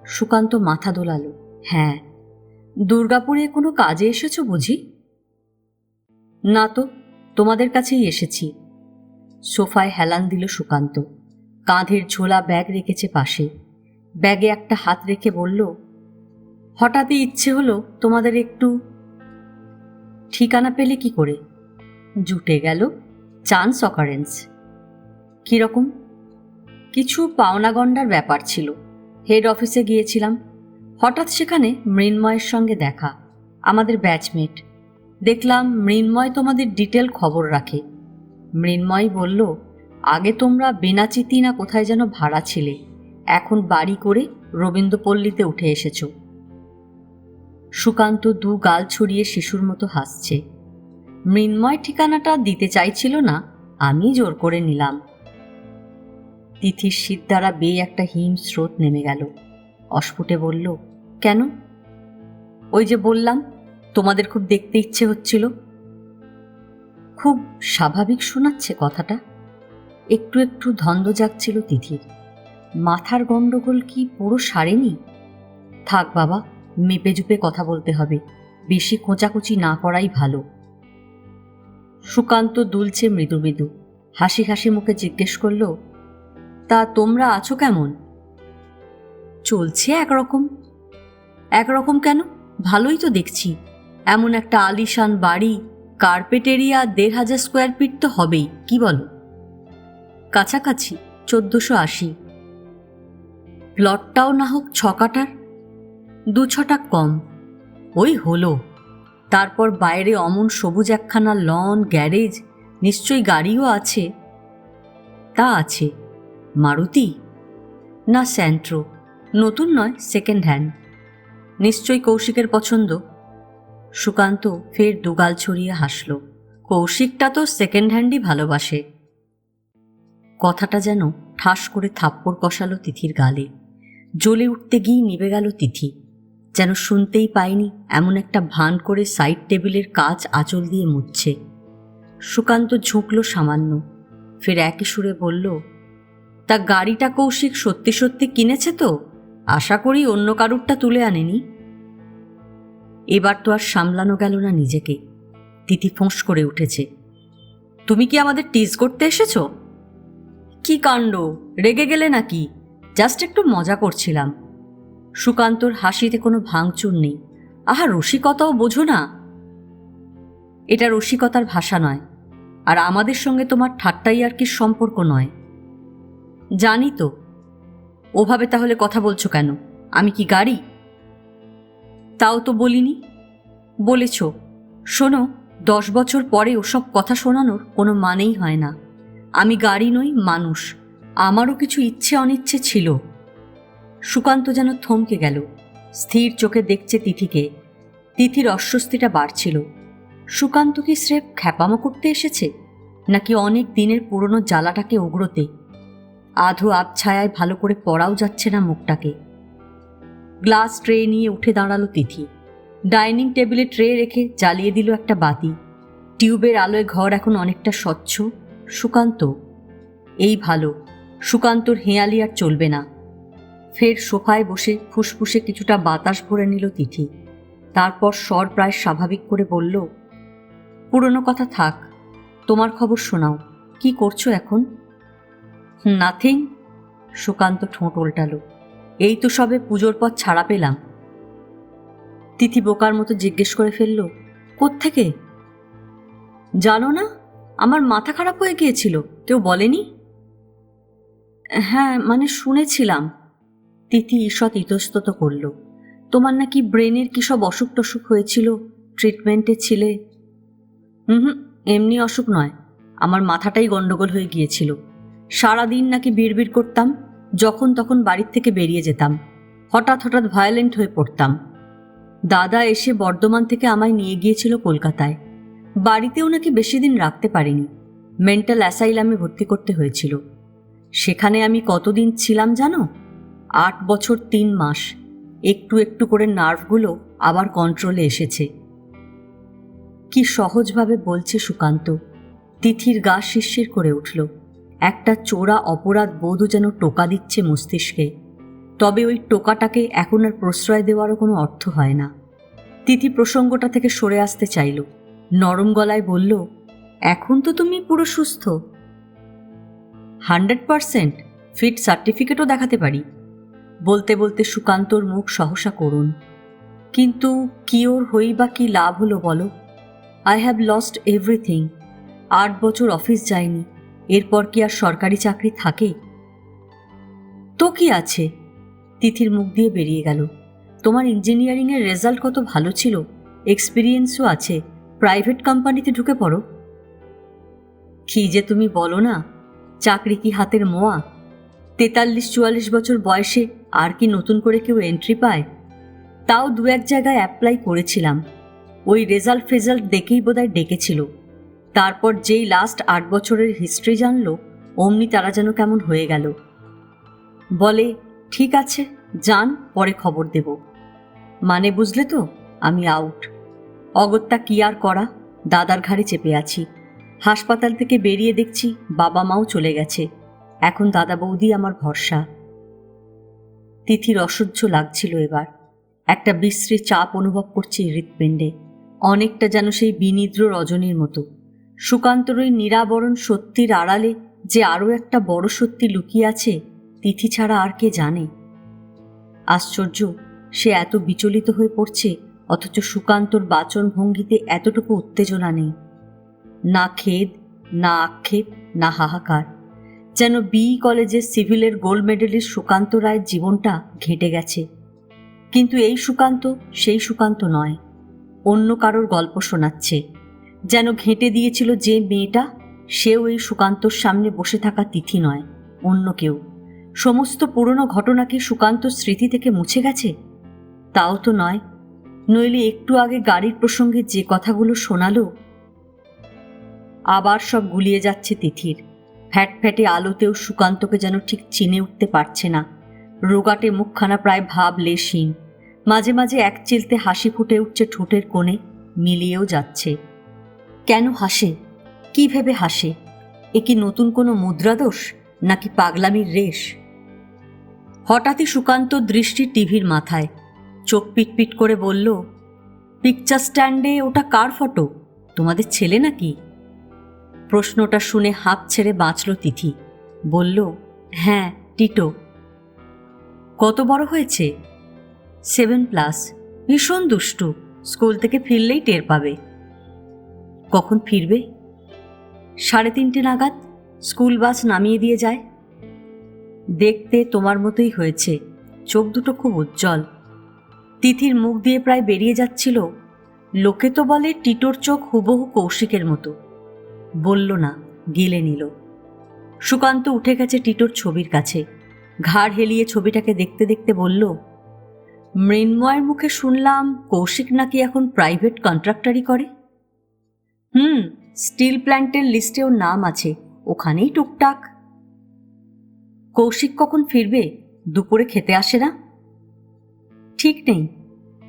সুকান্ত মাথা দোলালো। হ্যাঁ। দুর্গাপুরে কোনো কাজে এসেছো বুঝি? না তো, তোমাদের কাছেই এসেছি। সোফায় হেলান দিল সুকান্ত। কাঁধের ঝোলা ব্যাগ রেখেছে পাশে। ব্যাগে একটা হাত রেখে বলল, হঠাৎই ইচ্ছে হলো তোমাদের একটু। ঠিকানা পেলে কি করে? জুটে গেল, চান্স অকারেন্স। কিরকম? কিছু পাওনা গন্ডার ব্যাপার ছিল, হেড অফিসে গিয়েছিলাম। হঠাৎ সেখানে মৃন্ময়ের সঙ্গে দেখা, আমাদের ব্যাচমেট। দেখলাম মৃন্ময় তোমাদের ডিটেল খবর রাখে। মৃন্ময় বলল, আগে তোমরা বেনাচিতি না কোথায় যেন ভাড়া ছিলে, এখন বাড়ি করে রবীন্দ্রপল্লীতে উঠে এসেছ। সুকান্ত দু গাল ছড়িয়ে শিশুর মতো হাসছে। মৃন্ময় ঠিকানাটা দিতে চাইছিল না, আমি জোর করে নিলাম। তিথির শীত দ্বারা বেয়ে একটা হিম স্রোত নেমে গেল। অস্ফুটে বলল, কেন? ওই যে বললাম, তোমাদের খুব দেখতে ইচ্ছে হচ্ছিল। খুব স্বাভাবিক শোনাচ্ছে কথাটা। একটু একটু ধন্দ জাগছিল তিথির। মাথার গণ্ডগোল কি পুরো সারেনি? থাক বাবা, মেপে জুপে কথা বলতে হবে, বেশি খোঁচাখুচি না করাই ভালো। সুকান্ত দুলছে মৃদু মৃদু, হাসি হাসি মুখে জিজ্ঞেস করল, তা তোমরা আছো কেমন? চলছে একরকম। একরকম কেন? ভালোই তো দেখছি। এমন একটা আলিশান বাড়ি, কার্পেট এরিয়া ১,৫০০ স্কোয়ার ফিট তো হবেই, কি বলো? কাছাকাছি ১৪৮০। প্লটটাও না হোক ৬ কাঠার, ২-৬টা কম। ওই হলো। তারপর বাইরে অমন সবুজ একখানা লন, গ্যারেজ, নিশ্চয়ই গাড়িও আছে। তা আছে। মারুতি? না, স্যান্ট্রো। নতুন নয়, সেকেন্ড হ্যান্ড। নিশ্চয়ই কৌশিকের পছন্দ। সুকান্ত ফের দুগাল ছড়িয়ে হাসল। কৌশিকটা তো সেকেন্ড হ্যান্ডই ভালোবাসে। কথাটা যেন ঠাস করে থাপ্পড় কষালো তিথির গালে। জ্বলে উঠতে গিয়ে নিভে গেল তিথি, যেন শুনতেই পায়নি এমন একটা ভান করে সাইড টেবিলের কাজ আঁচল দিয়ে মুছছে। সুকান্ত ঝুঁকল সামান্য, ফের একই সুরে বলল, তা গাড়িটা কৌশিক সত্যি সত্যি কিনেছে তো? আশা করি অন্য কারুরটা তুলে আনেনি। এবার তো আর সামলানো গেল না নিজেকে। তিথি ফোঁস করে উঠেছে, তুমি কি আমাদের টিজ করতে এসেছো? কি কাণ্ড, রেগে গেলে নাকি? জাস্ট একটু মজা করছিলাম। সুকান্তর হাসিতে কোনো ভাঙচুর নেই। আহা, রসিকতাও বোঝো না? এটা রসিকতার ভাষা নয়, আর আমাদের সঙ্গে তোমার ঠাট্টাই আর কি সম্পর্ক নয়। জানি তো। ওভাবে তাহলে কথা বলছো কেন? আমি কি গাড়ি? তাও তো বলিনি। বলেছ। শোনো, 10 বছর পরে ওসব কথা শোনানোর কোনো মানেই হয় না। আমি গাড়ি নই, মানুষ। আমারও কিছু ইচ্ছে অনিচ্ছে ছিল। সুকান্ত যেন থমকে গেল, স্থির চোখে দেখছে তিথিকে। তিথির অস্বস্তিটা বাড়ছিল। সুকান্ত কি স্রেফ খ্যাপামো করতে এসেছে, নাকি অনেক দিনের পুরনো জ্বালাটাকে উগড়োতে? আধো আবছায়ায় ভালো করে পড়াও যাচ্ছে না মুখটাকে। গ্লাস ট্রে নিয়ে উঠে দাঁড়ালো তিথি। ডাইনিং টেবিলে ট্রে রেখে জ্বালিয়ে দিল একটা বাতি। টিউবের আলোয় ঘর এখন অনেকটা স্বচ্ছ। সুকান্ত, এই ভালো। সুকান্তর হেঁয়ালি আর চলবে না। ফের সোফায় বসে ফুসফুসে কিছুটা বাতাস ভরে নিল তিথি। তারপর স্বর প্রায় স্বাভাবিক করে বলল, পুরনো কথা থাক, তোমার খবর শোনাও। কি করছো এখন? নাথিং। সুকান্ত ঠোঁট ওল্টালো। এই তো সবে পুজোর পর ছাড়া পেলাম। তিথি বোকার মতো জিজ্ঞেস করে ফেলল, কোত্থেকে? জানো না? আমার মাথা খারাপ হয়ে গিয়েছিল, কেউ বলেনি? হ্যাঁ, মানে শুনেছিলাম। তিথি ঈষৎ ইতস্তত করল। তোমার নাকি ব্রেনের কি সব অসুখ টসুখ হয়েছিল, ট্রিটমেন্টে ছিলে? হুম, এমনি অসুখ নয়, আমার মাথাটাই গন্ডগোল হয়ে গিয়েছিল। সারাদিন নাকি বিড়বিড় করতাম, যখন তখন বাড়ির থেকে বেরিয়ে যেতাম, হঠাৎ হঠাৎ ভায়োলেন্ট হয়ে পড়তাম। দাদা এসে বর্ধমান থেকে আমায় নিয়ে গিয়েছিল কলকাতায়। বাড়িতেও নাকি বেশি দিন রাখতে পারিনি, মেন্টাল অ্যাসাইলামে ভর্তি করতে হয়েছিল। সেখানে আমি কতদিন ছিলাম জানো? 8 বছর 3 মাস। একটু একটু করে নার্ভগুলো আবার কন্ট্রোলে এসেছে। কি সহজভাবে বলছে সুকান্ত। তিথির গা শিরশির করে উঠল। একটা চোরা অপরাধ বোধও যেন টোকা দিচ্ছে মস্তিষ্কে। তবে ওই টোকাটাকে এখন আর প্রশ্রয় দেওয়ারও কোনো অর্থ হয় না। তিথি প্রসঙ্গটা থেকে সরে আসতে চাইল। নরম গলায় বলল, এখন তো তুমি পুরো সুস্থ। 100%? ফিট সার্টিফিকেটও দেখাতে পারি। বলতে বলতে সুকান্তর মুখ সহসা করুন। কিন্তু কিওর হই বা কি লাভ হলো বলো? I have lost everything. 8 বছর অফিস যায়নি, এরপর কি আর সরকারি চাকরি থাকে? তো কি আছে? তিথির মুখ দিয়ে বেরিয়ে গেল, তোমার ইঞ্জিনিয়ারিংয়ের রেজাল্ট কত ভালো ছিল, এক্সপিরিয়েন্সও আছে, প্রাইভেট কোম্পানিতে ঢুকে পড়ো। কি যে তুমি বলো না, চাকরি কি হাতের মোয়া? 43-44 বছর বয়সে আর কি নতুন করে কেউ এন্ট্রি পায়? তাও 2-1 জায়গায় অ্যাপ্লাই করেছিলাম, ওই রেজাল্ট দেখেই বোধহয় ডেকেছিল। তারপর যেই লাস্ট 8 বছরের হিস্ট্রি জানলো, অমনি তারা যেন কেমন হয়ে গেল। বলে, ঠিক আছে যান, পরে খবর দেব। মানে বুঝলে তো, আমি আউট। অগত্যা কি আর করা, দাদার ঘাড়ে চেপে আছি। হাসপাতাল থেকে বেরিয়ে দেখছি বাবা মাও চলে গেছে, এখন দাদা বৌদি আমার ভরসা। তিথির অসহ্য লাগছিল এবার, একটা বিশ্রী চাপ অনুভব করছি হৃৎপিণ্ডে, অনেকটা যেন সেই বিনিদ্র রজনীর মতো। সুকান্তর ওই নিরাবরণ সত্যির আড়ালে যে আরও একটা বড় সত্যি লুকিয়ে আছে, তিথি ছাড়া আর কে জানে। আশ্চর্য, সে এত বিচলিত হয়ে পড়ছে, অথচ সুকান্তর বাচন ভঙ্গিতে এতটুকু উত্তেজনা নেই। না খেদ, না আক্ষেপ, না হাহাকার। যেন কলেজের সিভিলের গোল্ড মেডেলিস্ট সুকান্ত রায়ের জীবনটা ঘেঁটে গেছে। কিন্তু এই সুকান্ত সেই সুকান্ত নয়, অন্য কারোর গল্প শোনাচ্ছে। যেন ঘেঁটে দিয়েছিল যে মেয়েটা, সেও এই সুকান্তর সামনে বসে থাকা তিথি নয়, অন্য কেউ। সমস্ত পুরনো ঘটনাকে সুকান্ত স্মৃতি থেকে মুছে গেছে? তাও তো নয়, নইলে একটু আগে গাড়ির প্রসঙ্গে যে কথাগুলো শোনালো। আবার সব গুলিয়ে যাচ্ছে তিথির। ফ্যাটফ্যাটে আলোতেও সুকান্তকে যেন ঠিক চিনে উঠতে পারছে না। রোগাটে মুখখানা প্রায় ভাবলেশহীন, মাঝে মাঝে এক চিলতে হাসি ফুটে উঠছে ঠোঁটের কোণে, মিলিয়েও যাচ্ছে। কেন হাসে? কি ভেবে হাসে? এ কি নতুন কোনো মুদ্রাদোষ, নাকি পাগলামির রেশ? হঠাৎই সুকান্ত দৃষ্টি টিভির মাথায়, চোখ পিটপিট করে বলল, পিকচার স্ট্যান্ডে ওটা কার ফটো? তোমাদের ছেলে নাকি? প্রশ্নটা শুনে হাঁপ ছেড়ে বাঁচল তিথি। বলল, হ্যাঁ, টিটো। কত বড় হয়েছে? 7+। ভীষণ দুষ্টু, স্কুল থেকে ফিরলেই টের পাবে। কখন ফিরবে? 3:30 নাগাদ, স্কুল বাস নামিয়ে দিয়ে যায়। দেখতে তোমার মতোই হয়েছে, চোখ দুটো খুব উজ্জ্বল। তিথির মুখ দিয়ে প্রায় বেরিয়ে যাচ্ছিল, লোকে তো বলে টিটোর চোখ হুবহু কৌশিকের মতো। বলল না, গিলে নিল। সুকান্ত উঠে গেছে টিটোর ছবির কাছে, ঘাড় হেলিয়ে ছবিটাকে দেখতে দেখতে বলল, মৃন্ময়ের মুখে শুনলাম কৌশিক নাকি এখন প্রাইভেট কন্ট্রাক্টরি করে। স্টিল প্ল্যান্টের লিস্টে ওর নাম আছে, ওখানেই টুকটাক। কৌশিক কখন ফিরবে? দুপুরে খেতে আসে না? ঠিক নেই,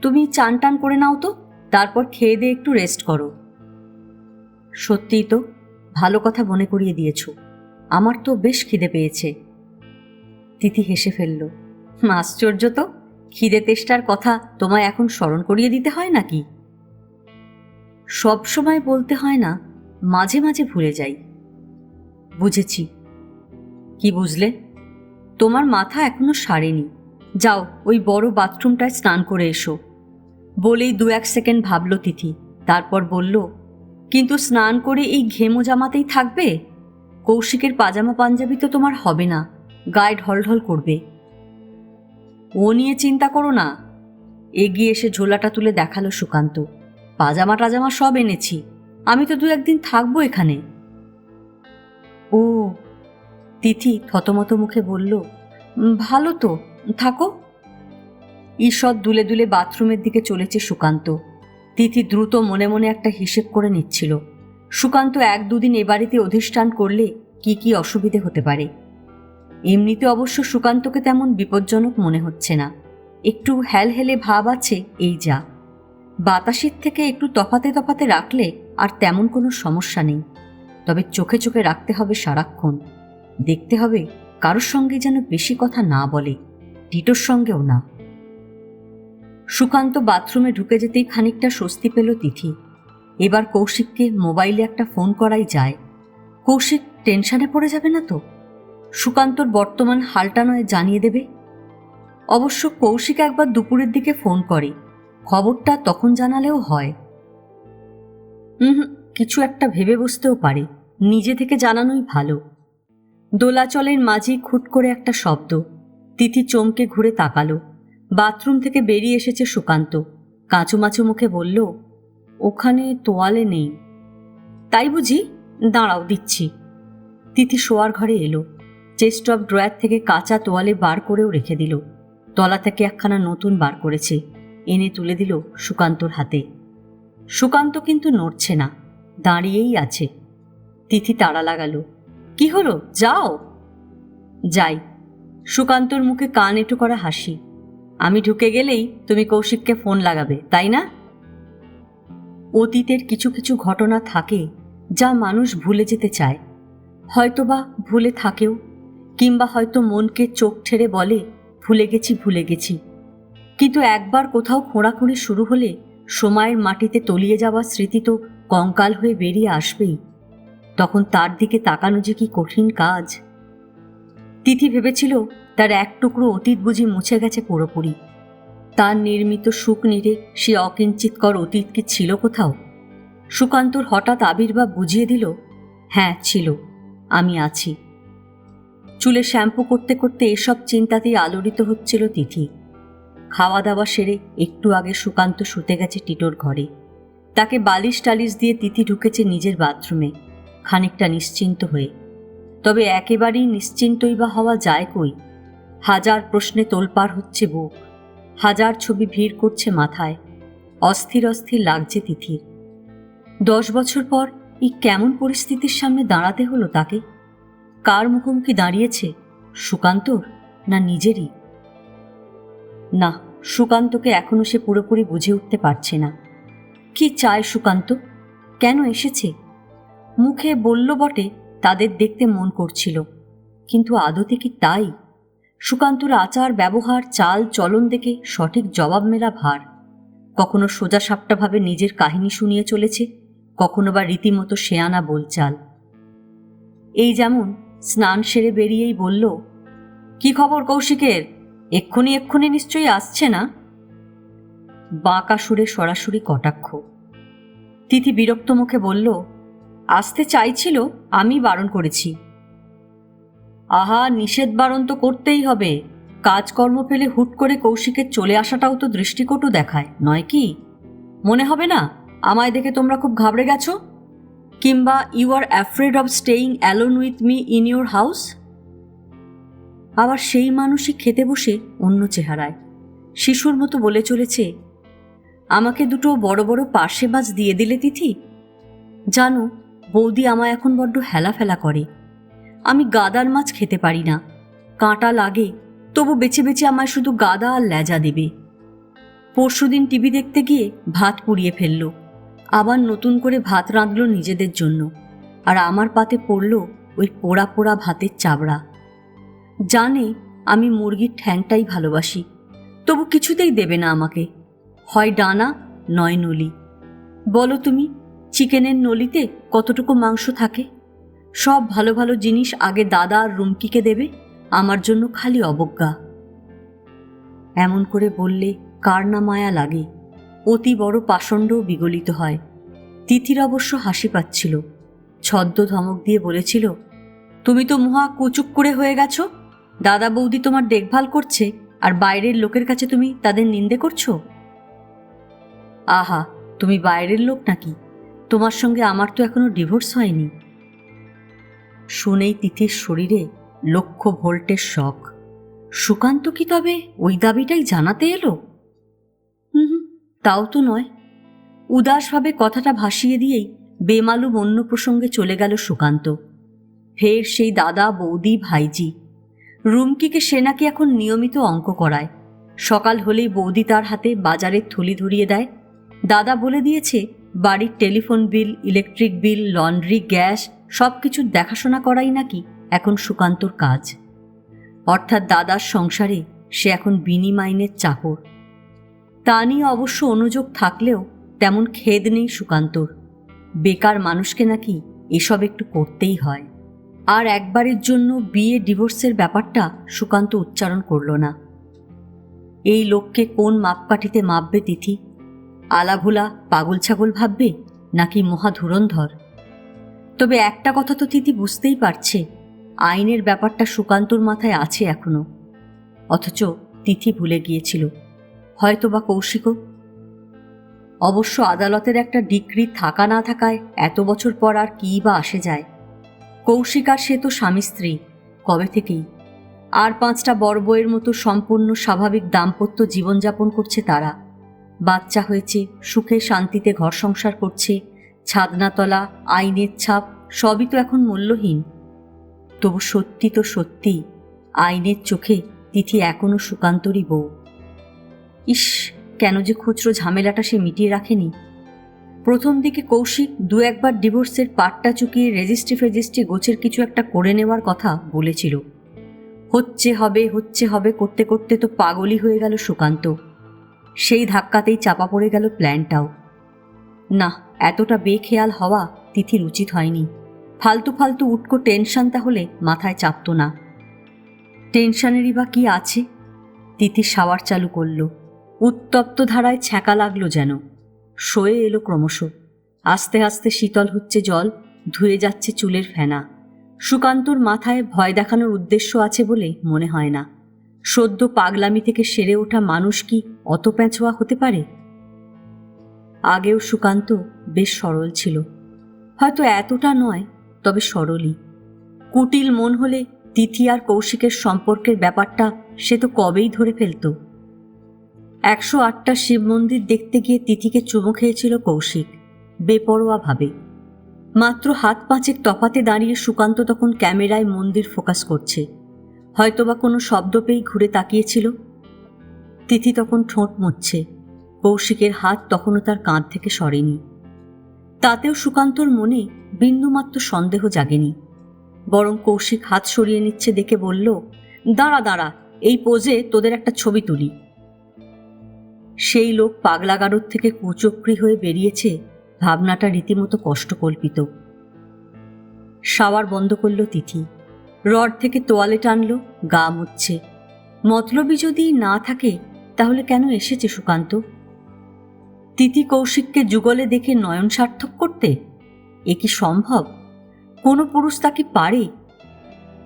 তুমি চান টান করে নাও তো, তারপর খেয়ে দিয়ে একটু রেস্ট করো। সত্যিই তো, ভালো কথা মনে করিয়ে দিয়েছ, আমার তো বেশ খিদে পেয়েছে। তিথি হেসে ফেলল। আশ্চর্য তো, খিদে তেষ্টার কথা তোমায় এখন স্মরণ করিয়ে দিতে হয় নাকি? সব সময় বলতে হয় না, মাঝে মাঝে ভুলে যাই। বুঝেছি। কি বুঝলে? তোমার মাথা এখনো সারেনি, যাও ওই বড় বাথরুমটায় স্নান করে এসো। বলেই 2-1 সেকেন্ড ভাবল তিথি, তারপর বলল, কিন্তু স্নান করে এই ঘেমো জামাতেই থাকবে? কৌশিকের পাজামা পাঞ্জাবি তো তোমার হবে না, গায়ে ঢলঢল করবে। ও নিয়ে চিন্তা করো না। এগিয়ে এসে ঝোলাটা তুলে দেখালো সুকান্ত। পাজামা টাজামা সব এনেছি, আমি তো 2-1 দিন থাকবো এখানে। ও, তিথি থতমত মুখে বলল, ভালো তো, থাকো। ঈষৎ দুলে দুলে বাথরুমের দিকে চলেছে সুকান্ত। তিথি দ্রুত মনে মনে একটা হিসেব করে নিচ্ছিল, সুকান্ত 1-2 দিন এ বাড়িতে অধিষ্ঠান করলে কি কি অসুবিধে হতে পারে। এমনিতে অবশ্য সুকান্তকে তেমন বিপজ্জনক মনে হচ্ছে না, একটু হেলহেলে ভাব আছে এই যা। বাতাসের থেকে একটু তফাতে তফাতে রাখলে আর তেমন কোনো সমস্যা নেই, তবে চোখে চোখে রাখতে হবে সারাক্ষণ। দেখতে হবে কারোর সঙ্গে যেন বেশি কথা না বলে, টিটোর সঙ্গেও না। সুকান্ত বাথরুমে ঢুকে যেতেই খানিকটা স্বস্তি পেল তিথি। এবার কৌশিককে মোবাইলে একটা ফোন করাই যায়। কৌশিক টেনশনে পড়ে যাবে না তো? সুকান্তর বর্তমান হালটা নয় জানিয়ে দেবে। অবশ্য কৌশিক একবার দুপুরের দিকে ফোন করে, খবরটা তখন জানালেও হয়। কিছু একটা ভেবে বসতেও পারে, নিজে থেকে জানানোই ভালো। দোলাচলের মাঝেই খুট করে একটা শব্দ, তিথি চমকে ঘুরে তাকালো। বাথরুম থেকে বেরিয়ে এসেছে সুকান্ত। কাঁচুমাচু মুখে বলল, ওখানে তোয়ালে নেই। তাই বুঝি? দাঁড়াও, দিচ্ছি। তিথি শোয়ার ঘরে এলো। চেস্ট অফ ড্রয়ার থেকে কাঁচা তোয়ালে বার করেও রেখে দিল। তলা থেকে একখানা নতুন বার করেছে, এনে তুলে দিল সুকান্তর হাতে। সুকান্ত কিন্তু নড়ছে না, দাঁড়িয়েই আছে। তিথি তাড়া লাগালো, কি হলো, যাও। যাই। সুকান্তর মুখে কান এঁটো করা হাসি। আমি ঢুকে গেলেই তুমি কৌশিককে ফোন লাগাবে, তাই না? অতীতের কিছু কিছু ঘটনা থাকে যা মানুষ ভুলে যেতে চায়। হয়তোবা ভুলে থাকেও, কিংবা হয়তো মনকে চোখ ঠেড়ে বলে, ভুলে গেছি ভুলে গেছি। কিন্তু একবার কোথাও খোঁড়াখুঁড়ি শুরু হলে সময়ের মাটিতে তলিয়ে যাওয়া স্মৃতি তো কঙ্কাল হয়ে বেরিয়ে আসবেই। তখন তার দিকে তাকানো যে কি কঠিন কাজ। তিথি ভেবেছিল তার এক টুকরো অতীত বুঝি মুছে গেছে পুরোপুরি। তার নির্মিত সুখ নিরে সে অকিঞ্চিতকর অতীত কি ছিল কোথাও? সুকান্তর হঠাৎ আবির্ভাব বুঝিয়ে দিল, হ্যাঁ ছিল, আমি আছি। চুলে শ্যাম্পু করতে করতে এসব চিন্তাতেই আলোড়িত হচ্ছিল তিথি। খাওয়া দাওয়া সেরে একটু আগে সুকান্ত শুতে গেছে টিটোর ঘরে। তাকে বালিশ টালিশ দিয়ে তিথি ঢুকেছে নিজের বাথরুমে, খানিকটা নিশ্চিন্ত হয়ে। তবে একেবারেই নিশ্চিন্তই বা হওয়া যায় কই? হাজার প্রশ্নে তোলপাড় হচ্ছে বুক, হাজার ছবি ভিড় করছে মাথায়। অস্থির অস্থির লাগছে তিথির। 10 বছর পর এই কেমন পরিস্থিতির সামনে দাঁড়াতে হলো তাকে? কার মুখোমুখি দাঁড়িয়েছে, সুকান্তর না নিজেরই? না, সুকান্তকে এখনো সে পুরোপুরি বুঝে উঠতে পারছে না। কি চায় সুকান্ত? কেন এসেছে? মুখে বলল বটে তাদের দেখতে মন করছিল, কিন্তু আদতে কি তাই? সুকান্তর আচার ব্যবহার চাল চলন দেখে সঠিক জবাব মেলা ভার। কখনো সোজাসাপটাভাবে নিজের কাহিনী শুনিয়ে চলেছে, কখনো বা রীতিমতো শেয়ানা বলচাল। এই যেমন স্নান সেরে বেরিয়েই বলল, কি খবর কৌশিকের? এক্ষুনি নিশ্চয়ই আসছে না? বাঁকা সুরে সরাসরি কটাক্ষ। তিথি বিরক্ত মুখে বলল, আসতে চাইছিল, আমি বারণ করেছি। আহা, নিষেধ বারণ তো করতেই হবে। কাজকর্ম ফেলে হুট করে কৌশিকের চলে আসাটাও তো দৃষ্টিকটু দেখায়, নয় কি? মনে হবে না আমায় দেখে তোমরা খুব ঘাবড়ে গেছো? কিংবা you are afraid of staying alone with me in your house? আবার সেই মানুষই খেতে বসে অন্য চেহারায় শিশুর মতো বলে চলেছে, আমাকে দুটো বড় বড় পার্শে মাছ দিয়ে দিলে তিথি। জানো, বৌদি আমায় এখন বড্ড হেলাফেলা করে। আমি গাদার মাছ খেতে পারি না, কাঁটা লাগে, তবু বেছে বেছে আমায় শুধু গাদা আর লেজা দেবে। পরশুদিন টিভি দেখতে গিয়ে ভাত পুড়িয়ে ফেলল, আবার নতুন করে ভাত রাঁধল নিজেদের জন্য, আর আমার পাতে পড়ল ওই পোড়া পোড়া ভাতের চাবড়া। জানে আমি মুরগির ঠ্যাংটাই ভালোবাসি, তবু কিছুতেই দেবে না আমাকে, হয় ডানা নয় নলি। বলো তুমি, চিকেনের নলিতে কতটুকু মাংস থাকে? সব ভালো ভালো জিনিস আগে দাদা আর রুমকিকে দেবে, আমার জন্য খালি অবজ্ঞা। এমন করে বললে কার না মায়া লাগে? অতি বড় পাষণ্ডও বিগলিত হয়। তিথির অবশ্য হাসি পাচ্ছিল। ছদ্ম ধমক দিয়ে বলেছিল, তুমি তো মহা কুচুক করে হয়ে গেছো। দাদা বৌদি তোমার দেখভাল করছে, আর বাইরের লোকের কাছে তুমি তাদের নিন্দে করছো। আহা, তুমি বাইরের লোক নাকি? তোমার সঙ্গে আমার তো এখনো ডিভোর্স হয়নি। শুনেই তিথির শরীরে লক্ষ ভোল্টের শক। সুকান্ত কি তবে ওই দাবিটাই জানাতে এলো? তাও তো নয়। উদাসভাবে কথাটা ভাসিয়ে দিয়েই বেমালুম অন্য প্রসঙ্গে চলে গেল সুকান্ত। ফের সেই দাদা বৌদি ভাইজি। রুমকিকে সে নাকি এখন নিয়মিত অঙ্ক করায়। সকাল হলেই বৌদি তার হাতে বাজারের থলি ধরিয়ে দেয়। দাদা বলে দিয়েছে বাড়ির telephone bill, electric bill, laundry, gas সব কিছুর দেখাশোনা করাই নাকি এখন সুকান্তর কাজ। অর্থাৎ দাদার সংসারে সে এখন বিনি মাইনের চাকর। তা নিয়ে অবশ্য অনুযোগ থাকলেও তেমন খেদ নেই সুকান্তর। বেকার মানুষকে নাকি এসব একটু করতেই হয়। আর একবারের জন্য বিয়ে ডিভোর্সের ব্যাপারটা সুকান্ত উচ্চারণ করল না। এই লোককে কোন মাপকাঠিতে মাপবে তিথি? আলাভোলা পাগল ছাগল ভাববে, নাকি মহা ধুরন্ধর? তবে একটা কথা তো তিথি বুঝতেই পারছে, আইনের ব্যাপারটা সুকান্তর মাথায় আছে এখনো। অথচ তিথি ভুলে গিয়েছিল, হয়তোবা কৌশিকও। অবশ্য আদালতের একটা ডিক্রি থাকা না থাকায় এত বছর পর আর কী বা আসে যায়। কৌশিক আর সে তো স্বামী স্ত্রী কবে থেকেই, আর 5টা বড় বউয়ের মতো সম্পূর্ণ স্বাভাবিক দাম্পত্য জীবনযাপন করছে তারা। বাচ্চা হয়েছে, সুখে শান্তিতে ঘর সংসার করছে, ছাদনাতলা, আইনের ছাপ সবই তো এখন মূল্যহীন। তবু সত্যি তো সত্যি, আইনের চোখে তিথি এখনো সুকান্তরই বউ। ইস, কেন যে খুচরো ঝামেলাটা সে মিটিয়ে রাখেনি। প্রথম দিকে কৌশিক 2-1বার ডিভোর্সের পাটটা চুকিয়ে রেজিস্ট্রি ফেজিস্ট্রি গোছের কিছু একটা করে নেওয়ার কথা বলেছিল। হচ্ছে হবে করতে করতে তো পাগলই হয়ে গেল সুকান্ত। সেই ধাক্কাতেই চাপা পড়ে গেল প্ল্যানটাও। না, এতটা বেখেয়াল হওয়া তিথির উচিত হয়নি। ফালতু ফালতু উটকো টেনশন তাহলে মাথায় চাপতো না। টেনশনেরই বা কি আছে? তিথি শাওয়ার চালু করল। উত্তপ্ত ধারায় ছ্যাঁকা লাগলো যেন। সয়ে এলো ক্রমশ। আস্তে আস্তে শীতল হচ্ছে জল, ধুয়ে যাচ্ছে চুলের ফেনা। সুকান্তর মাথায় ভয় দেখানোর উদ্দেশ্য আছে বলে মনে হয় না। সদ্য পাগলামি থেকে সেরে ওঠা মানুষ কি অত প্যাঁচোয়া হতে পারে? আগেও সুকান্ত বেশ সরল ছিল, হয়তো এতটা নয়, তবে সরলই। কুটিল মন হলে তিথি আর কৌশিকের সম্পর্কের ব্যাপারটা সে তো কবেই ধরে ফেলত। 108টা শিব মন্দির দেখতে গিয়ে তিথিকে চুমু খেয়েছিল কৌশিক, বেপরোয়া ভাবে। মাত্র হাত 5 তফাতে দাঁড়িয়ে সুকান্ত তখন ক্যামেরায় মন্দির ফোকাস করছে, হয়তোবা কোনো শব্দ পেয়েই ঘুরে তাকিয়েছিল। তিথি তখন ঠোঁট মুছছে, কৌশিকের হাত তখনও তার কাঁধ থেকে সরেনি। তাতেও সুকান্তর মনে বিন্দুমাত্র সন্দেহ জাগেনি, বরং কৌশিক হাত সরিয়ে নিচ্ছে দেখে বলল, দাঁড়া দাঁড়া, এই পোজে তোদের একটা ছবি তুলি। সেই লোক পাগলাগারদ থেকে কুচক্রি হয়ে বেরিয়েছে, ভাবনাটা রীতিমতো কষ্টকল্পিত। শাওয়ার বন্ধ করল তিথি, রড থেকে তোয়ালে টানল, গা মুছছে। মতলবই যদি না থাকে তাহলে কেন এসেছে সুকান্ত? তিথি কৌশিককে যুগলে দেখে নয়ন সার্থক করতে? এ কি সম্ভব? কোনো পুরুষ তা কি পারে?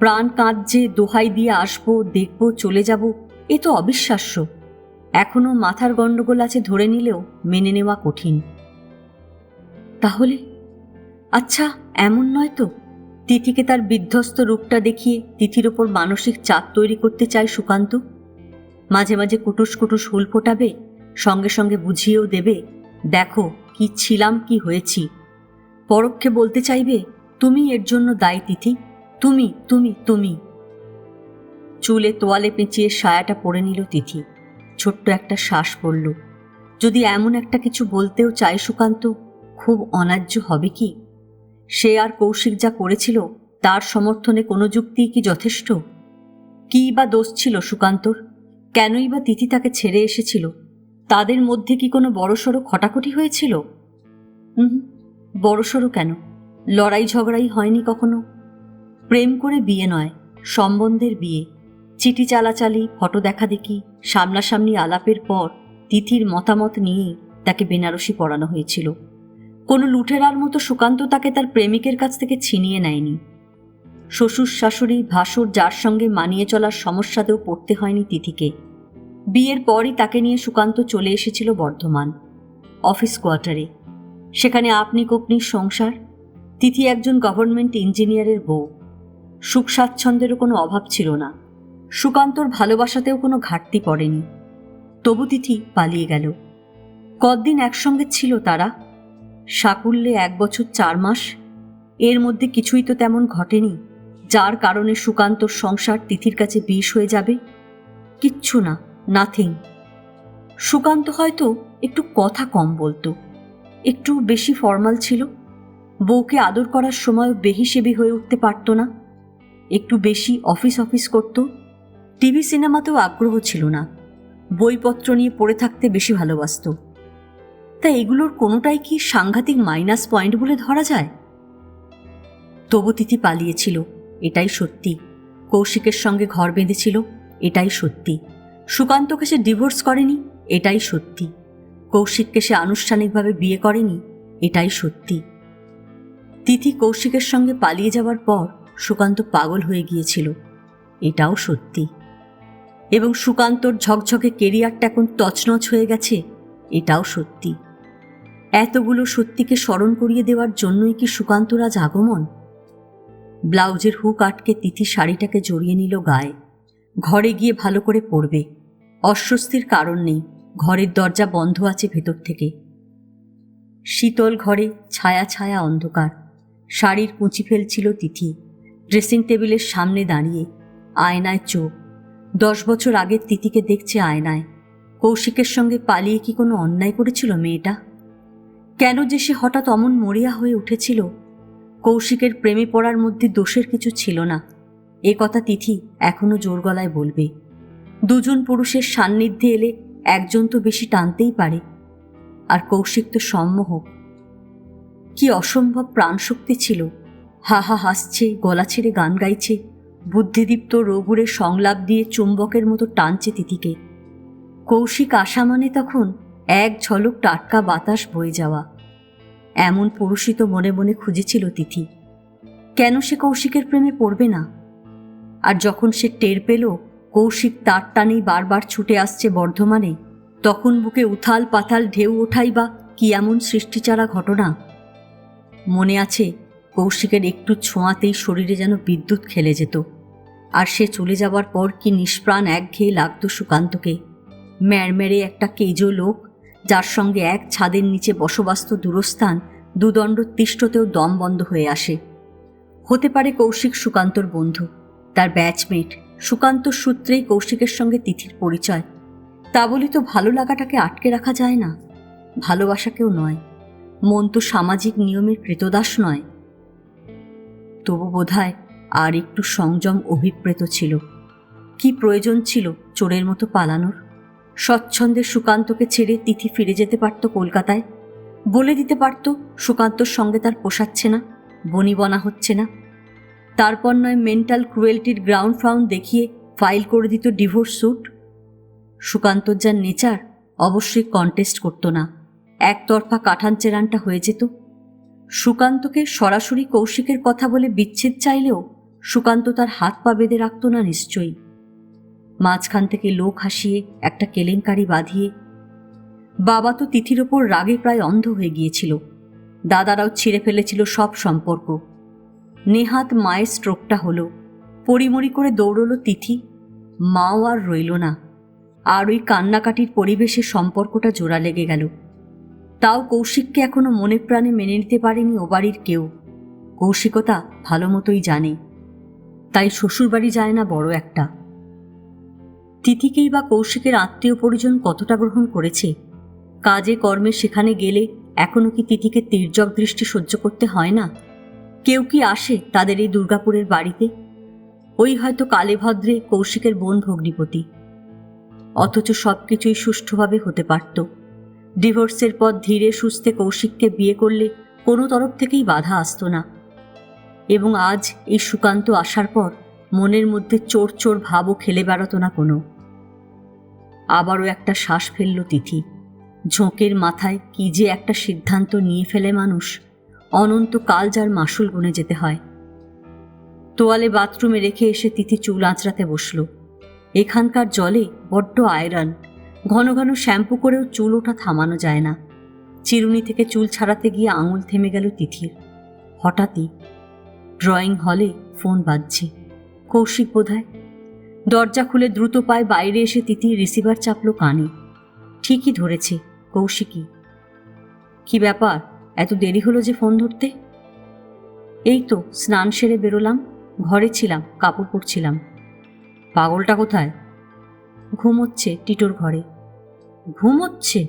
প্রাণ কাঁদছে, দোহাই দিয়ে আসবো, দেখবো, চলে যাব, এ তো অবিশ্বাস্য। এখনো মাথার গণ্ডগোল আছে ধরে নিলেও মেনে নেওয়া কঠিন। তাহলে আচ্ছা, এমন নয় তো তিথিকে তার বিধ্বস্ত রূপটা দেখিয়ে তিথির ওপর মানসিক চাপ তৈরি করতে চায় সুকান্ত? মাঝে মাঝে কুটুস কুটুস হুল ফোটাবে, সঙ্গে সঙ্গে বুঝিয়েও দেবে, দেখো কি ছিলাম, কি হয়েছি। পরোক্ষে বলতে চাইবে, তুমি এর জন্য দায়ী তিথি, তুমি তুমি তুমি। চুলে তোয়ালে পেঁচিয়ে সায়াটা পরে নিল তিথি। ছোট্ট একটা শ্বাস পড়ল। যদি এমন একটা কিছু বলতেও চায় সুকান্ত, খুব অন্যায্য হবে কি? সে আর কৌশিক যা করেছিল তার সমর্থনে কোনো যুক্তি কি যথেষ্ট? কী বা দোষ ছিল সুকান্তর? কেনই বা তিথি তাকে ছেড়ে এসেছিল? তাদের মধ্যে কি কোনো বড়সড় খটাখটি হয়েছিল? বড়সড় কেন, লড়াই ঝগড়াই হয়নি কখনো। প্রেম করে বিয়ে নয়, সম্বন্ধের বিয়ে। চিঠি চালাচালি, ফটো দেখা দেখি, সামনাসামনি আলাপের পর তিথির মতামত নিয়েই তাকে বেনারসি পড়ানো হয়েছিল। কোনো লুঠেরার মতো সুকান্ত তাকে তার প্রেমিকের কাছ থেকে ছিনিয়ে নেয়নি। শ্বশুর শাশুড়ি ভাসুর যার সঙ্গে মানিয়ে চলার সমস্যাতেও পড়তে হয়নি তিথিকে। বিয়ের পরই তাকে নিয়ে সুকান্ত চলে এসেছিল বর্ধমান, অফিস কোয়ার্টারে। সেখানে আপনি কপনির সংসার। তিথি একজন গভর্নমেন্ট ইঞ্জিনিয়ারের বউ। সুখ স্বাচ্ছন্দ্যেরও কোনো অভাব ছিল না। সুকান্তর ভালোবাসাতেও কোনো ঘাটতি পড়েনি। তবু তিথি পালিয়ে গেল। কতদিন একসঙ্গে ছিল তারা? সাকুল্যে 1 বছর 4 মাস। এর মধ্যে কিছুই তো তেমন ঘটেনি যার কারণে সুকান্তর সংসার তিথির কাছে বিষ হয়ে যাবে। কিচ্ছু না, নাথিং। সুকান্ত হয়তো একটু কথা কম বলতো, একটু বেশি ফর্মাল ছিল। বউকে আদর করার সময় বেহিসেবি হয়ে উঠতে পারত না। একটু বেশি অফিস অফিস করত। টিভি সিনেমাতেও আগ্রহ ছিল না। বইপত্র নিয়ে পড়ে থাকতে বেশি ভালোবাসত। তা এগুলোর কোনোটাই কি সাংঘাতিক মাইনাস পয়েন্ট বলে ধরা যায়? তবু তিথি পালিয়েছিল, এটাই সত্যি। কৌশিকের সঙ্গে ঘর বেঁধেছিল, এটাই সত্যি। সুকান্তকে সে ডিভোর্স করেনি, এটাই সত্যি। কৌশিককে সে আনুষ্ঠানিকভাবে বিয়ে করেনি, এটাই সত্যি। তিথি কৌশিকের সঙ্গে পালিয়ে যাওয়ার পর সুকান্ত পাগল হয়ে গিয়েছিল, এটাও সত্যি। এবং সুকান্তর ঝকঝকে কেরিয়ারটা এখন তছনছ হয়ে গেছে এটাও সত্যি। এতগুলো সত্যিকে স্মরণ করিয়ে দেওয়ার জন্যই কি সুকান্তর আজ আগমন? ব্লাউজের হুক আটকে তিথি শাড়িটাকে জড়িয়ে নিল গায়ে। ঘরে গিয়ে ভালো করে পরবে, অস্বস্তির কারণ নেই, ঘরের দরজা বন্ধ আছে ভেতর থেকে। শীতল ঘরে ছায়া ছায়া অন্ধকার। শাড়ির কুঁচি ফেলছিল তিথি, ড্রেসিং টেবিলের সামনে দাঁড়িয়ে, আয়নায় চোখ। 10 বছর আগের তিথিকে দেখছে আয়নায়। কৌশিকের সঙ্গে পালিয়ে কি কোনো অন্যায় করেছিল মেয়েটা? কেন যে সে হঠাৎ অমন মরিয়া হয়ে উঠেছিল? কৌশিকের প্রেমে পড়ার মধ্যে দোষের কিছু ছিল না, এ কথা তিথি এখনো জোর গলায় বলবে। দুজন পুরুষের সান্নিধ্যে এলে একজন তো বেশি টানতেই পারে, আর কৌশিক তো সম্মোহক। কি অসম্ভব প্রাণশক্তি ছিল! হা হা হাসছে, গলা ছেড়ে গান গাইছে, বুদ্ধিদীপ্ত রঘুরের সংলাপ দিয়ে চুম্বকের মতো টানছে তিথিকে। কৌশিক আসা মানে তখন এক ঝলক টাটকা বাতাস বয়ে যাওয়া। এমন পুরুষই তো মনে মনে খুঁজেছিল তিথি। কেন সে কৌশিকের প্রেমে পড়বে না? আর যখন সে টের পেল কৌশিক তার টানেই বারবার ছুটে আসছে বর্ধমানে, তখন বুকে উথাল পাথাল ঢেউ ওঠাই বা কি এমন সৃষ্টিচারা ঘটনা! মনে আছে, কৌশিকের একটু ছোঁয়াতেই শরীরে যেন বিদ্যুৎ খেলে যেত। আর সে চলে যাবার পর কি নিষ্প্রাণ একঘেয়ে লাগতো সুকান্তকে। ম্যাড়মেড়ে একটা কেজো লোক, যার সঙ্গে এক ছাদের নিচে বসবাস্ত দূরস্থান দুদণ্ড তিষ্ঠতেও দম বন্ধ হয়ে আসে। হতে পারে কৌশিক সুকান্তর বন্ধু, তার ব্যাচমেট। সুকান্তর সূত্রেই কৌশিকের সঙ্গে তিথির পরিচয়। তা বলে তো ভালো লাগাটাকে আটকে রাখা যায় না। ভালোবাসাকেও নয়, মন তো সামাজিক নিয়মের কৃতদাস নয়। তবু বোধহয় আর একটু সংযম অভিপ্রেত ছিল। কি প্রয়োজন ছিল চোরের মতো পালানোর? স্বচ্ছন্দে সুকান্তকে ছেড়ে তিথি ফিরে যেতে পারত কলকাতায়। বলে দিতে পারত সুকান্তর সঙ্গে তার পোষাচ্ছে না, বনিবনা হচ্ছে না। তারপর নয় মেন্টাল ক্রুয়েলটির গ্রাউন্ড ফাউন্ড দেখিয়ে ফাইল করে দিত ডিভোর্স স্যুট। সুকান্তর যার নেচার, অবশ্যই কন্টেস্ট করত না, একতরফা কাঠান চেরানটা হয়ে যেত। সুকান্তকে সরাসরি কৌশিকের কথা বলে বিচ্ছেদ চাইলেও সুকান্ত তার হাত পা বেঁধে রাখত না নিশ্চয়ই। মাঝখান থেকে লোক হাসিয়ে একটা কেলেঙ্কারি বাঁধিয়ে। বাবা তো তিথির ওপর রাগে প্রায় অন্ধ হয়ে গিয়েছিল। দাদারাও ছিঁড়ে ফেলেছিল সব সম্পর্ক। নেহাত মায়ের স্ট্রোকটা হলো, পরিমরি করে দৌড়ল তিথি। মাও আর রইল না। আর ওই কান্নাকাটির পরিবেশে সম্পর্কটা জোড়া লেগে গেল। তাও কৌশিককে এখনো মনে প্রাণে মেনে নিতে পারেনি ও বাড়ির কেউ। কৌশিকতা ভালো মতোই জানে, তাই শ্বশুরবাড়ি যায় না বড় একটা। তিথিকেই বা কৌশিকের আত্মীয় পরিজন কতটা গ্রহণ করেছে? কাজে কর্মে সেখানে গেলে এখনো কি তিথিকে তির্যক দৃষ্টি সহ্য করতে হয় না? কেউ কি আসে তাদের এই দুর্গাপুরের বাড়িতে? ওই হয়তো কালে ভদ্রে কৌশিকের বোন ভগ্নিপতি। অথচ সবকিছুই সুষ্ঠুভাবে হতে পারত। ডিভোর্সের পর ধীরে সুস্থে কৌশিককে বিয়ে করলে কোনো তরফ থেকেই বাধা আসতো না। এবং আজ এই সুকান্ত আসার পর মনের মধ্যে চোর চোর ভাবও খেলে বেড়াতো না কোনো। আবারও একটা শ্বাস ফেলল তিথি। ঝোঁকের মাথায় কি যে একটা সিদ্ধান্ত নিয়ে ফেলে মানুষ, অনন্তকাল যার মাসুল গুনে যেতে হয়। তোয়ালে বাথরুমে রেখে এসে তিথি চুল আঁচড়াতে বসল। এখানকার জলে বড্ড আয়রন, ঘন ঘন শ্যাম্পু করেও চুল ওঠা থামানো যায় না। চিরুনি থেকে চুল ছাড়াতে গিয়ে আঙুল থেমে গেল তিথির। হঠাৎই ড্রয়িং হলে ফোন বাজছে। কৌশিক বোধহয়। দরজা খুলে দ্রুত পায়ে বাইরে এসে তিথি রিসিভার চাপল কানে। ঠিকই ধরেছে, কৌশিকই। কি ব্যাপার, এত দেরি হলো যে ফোন ধরতে? এই তো স্নান সেরে বেরোলাম, ঘরে ছিলাম, কাপড় পরছিলাম। পাগলটা কোথায়? ঘুমোচ্ছে টিটোর ঘরে। ঘুমোচ্ছে?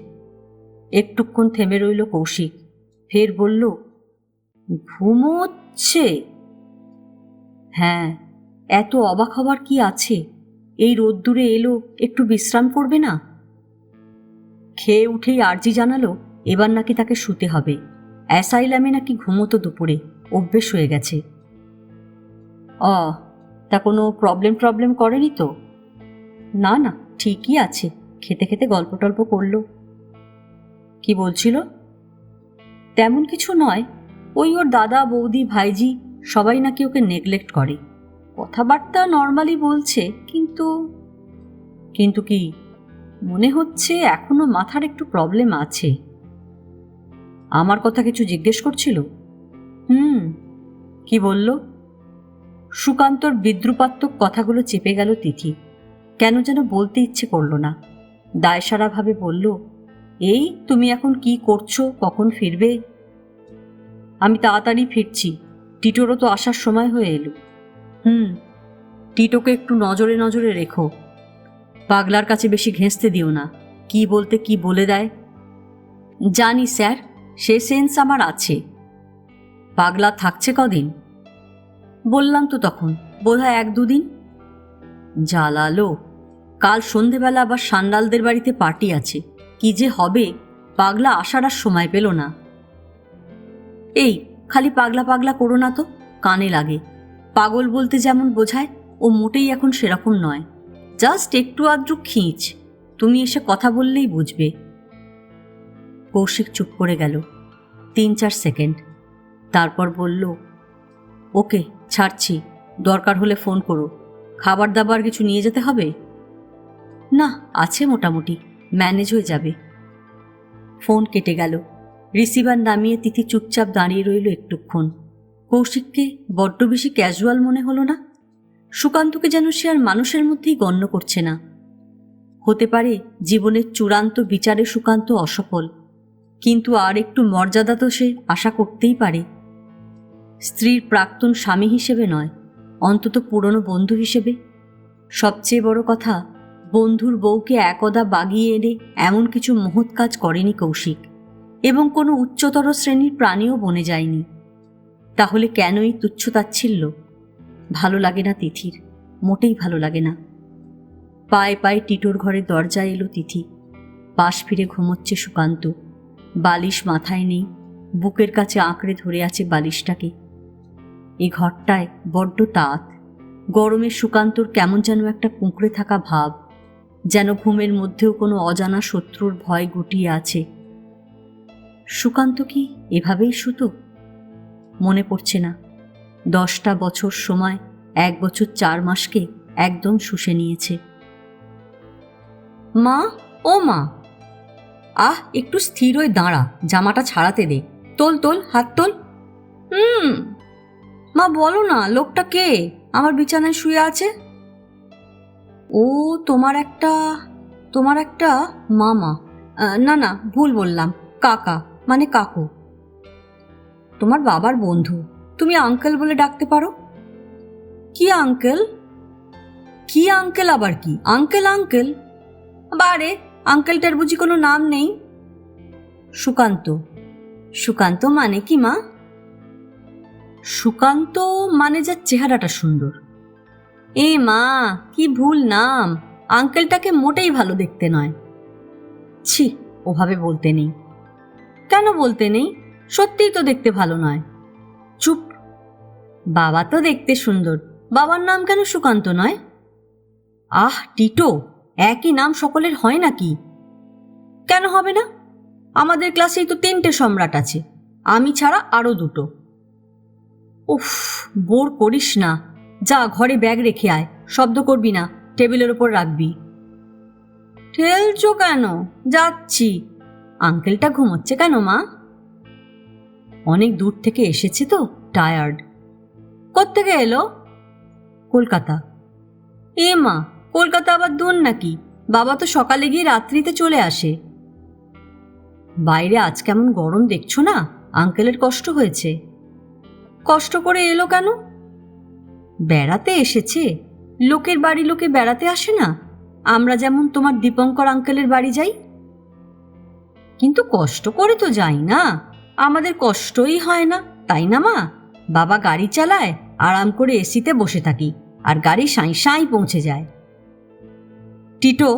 একটুক্ষণ থেমে রইল কৌশিক, ফের বলল, ঘুমোচ্ছে? হ্যাঁ, এত অবাক হবার কি আছে? এই রোদ্দুরে এলো, একটু বিশ্রাম করবে না? খেয়ে উঠেই আর্জি জানালো এবার নাকি তাকে শুতে হবে। অ্যাসাইলামে নাকি ঘুমোতো দুপুরে, অভ্যেস হয়ে গেছে। তা কোনো প্রবলেম করেনি তো? না না, ঠিকই আছে। খেতে খেতে গল্প টল্প করলো। কি বলছিল? তেমন কিছু নয়, ওই ওর দাদা বৌদি ভাইজি সবাই নাকি ওকে নেগলেক্ট করে। কথাবার্তা নর্মালি বলছে, কিন্তু কিন্তু কি, মনে হচ্ছে এখনো মাথার একটু প্রবলেম আছে। আমার কথা কিছু জিজ্ঞেস করছিল? কি বলল? সুকান্তর বিদ্রুপাত্মক কথাগুলো চেপে গেল তিথি। কেন যেন বলতে ইচ্ছে করল না। দায়সারাভাবে বলল, এই তুমি এখন কি করছো, কখন ফিরবে? আমি তাড়াতাড়ি ফিরছি, টিটোরও তো আসার সময় হয়ে এলো। টিটোকে একটু নজরে নজরে রেখো। পাগলার কাছে বেশি ঘেঁষতে দিও না, কি বলতে কি বলে দেয়। জানি স্যার, সে সেন্স আমার আছে। পাগলা থাকছে কদিন? বললাম তো তখন, বোধহয় 1-2 দিন। জ্বালালো, কাল সন্ধেবেলা আবার সান্ডালদের বাড়িতে পার্টি আছে। কি যে হবে, পাগলা আসার আর সময় পেল না। এই খালি পাগলা পাগলা করো না তো, কানে লাগে। পাগল বলতে যেমন বোঝায়, ও মোটেই এখন সেরকম নয়। জাস্ট একটু আধটু খিঁচ, তুমি এসে কথা বললেই বুঝবে। কৌশিক চুপ করে গেল 3-4 সেকেন্ড, তারপর বলল, ওকে ছাড়ছি, দরকার হলে ফোন করো। খাবার দাবার কিছু নিয়ে যেতে হবে? না, আছে মোটামুটি, ম্যানেজ হয়ে যাবে। ফোন কেটে গেল। রিসিভার নামিয়ে তিথি চুপচাপ দাঁড়িয়ে রইল একটুক্ষণ। কৌশিককে বড্ড বেশি ক্যাজুয়াল মনে হলো না? সুকান্তকে যেন সে আর মানুষের মধ্যেই গণ্য করছে না। হতে পারে জীবনের চূড়ান্ত বিচারে সুকান্ত অসফল, কিন্তু আর একটু মর্যাদা তো সে আশা করতেই পারে। স্ত্রীর প্রাক্তন স্বামী হিসেবে নয়, অন্তত পুরনো বন্ধু হিসেবে। সবচেয়ে বড় কথা, বন্ধুর বউকে একদা বাগিয়ে এনে এমন কিছু মহৎ কাজ করেনি কৌশিক, এবং কোনো উচ্চতর শ্রেণীর প্রাণীও বনে যায়নি। তাহলে কেনই তুচ্ছতাচ্ছিল্য? ভালো লাগে না তিথির, মোটেই ভালো লাগে না। পায়ে পায়ে টিটোর ঘরের দরজায় এলো তিথি। পাশ ফিরে ঘুমোচ্ছে সুকান্ত। বালিশ মাথায় নেই, বুকের কাছে আঁকড়ে ধরে আছে বালিশটাকে। এই ঘরটায় বড্ড তাত। গরমে সুকান্তর কেমন যেন একটা কুঁকড়ে থাকা ভাব, যেন ঘুমের মধ্যেও কোনো অজানা শত্রুর ভয় গুটিয়ে আছে। সুকান্ত কি এভাবেই শুতো? মনে পড়ছে না। 10টা বছর সময় 1 বছর 4 মাসকে একদম শুষে নিয়েছে। মা, ও মা! একটু স্থির হয়ে দাঁড়া, জামাটা ছাড়াতে দে। তোল তোল, হাত তোল। মা বলো না, লোকটা কে আমার বিছানায় শুয়ে আছে? ও তোমার একটা মামা। না না, ভুল বললাম, কাকা মানে কাকু। তোমার বাবার বন্ধু, তুমি আঙ্কেল বলে ডাকতে পারো। কি আঙ্কেল? কি আঙ্কেল আবার কি? আঙ্কেল আঙ্কেল বারে, আঙ্কেলটার বুঝি কোনো নাম নেই? সুকান্ত। সুকান্ত মানে কি মা? সুকান্ত মানে যার চেহারাটা সুন্দর। এ মা, কি ভুল নাম! আঙ্কেলটাকে মোটেই ভালো দেখতে নয়। ছি, ওভাবে বলতে নেই। কেন বলতে নেই? সত্যিই তো দেখতে ভালো নয়। চুপ! বাবা তো দেখতে সুন্দর, বাবার নাম কেন সুকান্ত নয়? টিটো, একই নাম সকলের হয় নাকি? কেন হবে না? আমাদের ক্লাসেই তো 3টে সম্রাট আছে, আমি ছাড়া আরো 2টো। উফ, বোর করিস না। যা, ঘরে ব্যাগ রেখে আয়। শব্দ করবি না, টেবিলের ওপর রাখবি। ঠেলছো কেন? যাচ্ছি। আঙ্কেলটা ঘুমোচ্ছে কেন মা? অনেক দূর থেকে এসেছে তো, টায়ার্ড। কোত্থেকে এলো? কলকাতা। এ মা, কলকাতা আবার দূর নাকি? বাবা তো সকালে গিয়ে রাত্রিতে চলে আসে। বাইরে আজ কেমন গরম দেখছো না? আঙ্কেলের কষ্ট হয়েছে। কষ্ট করে এলো কেন? বেড়াতে এসেছে। লোকের বাড়ি লোকে বেড়াতে আসে না? আমরা যেমন তোমার দীপঙ্কর আঙ্কেলের বাড়ি যাই। কিন্তু কষ্ট করে তো যাই না, আমাদের কষ্টই হয় না, তাই না মা? বাবা গাড়ি চালায়, আরাম করে এসিতে বসে থাকি, আর গাড়ি সাঁই সাঁই পৌঁছে যায়। টিটো,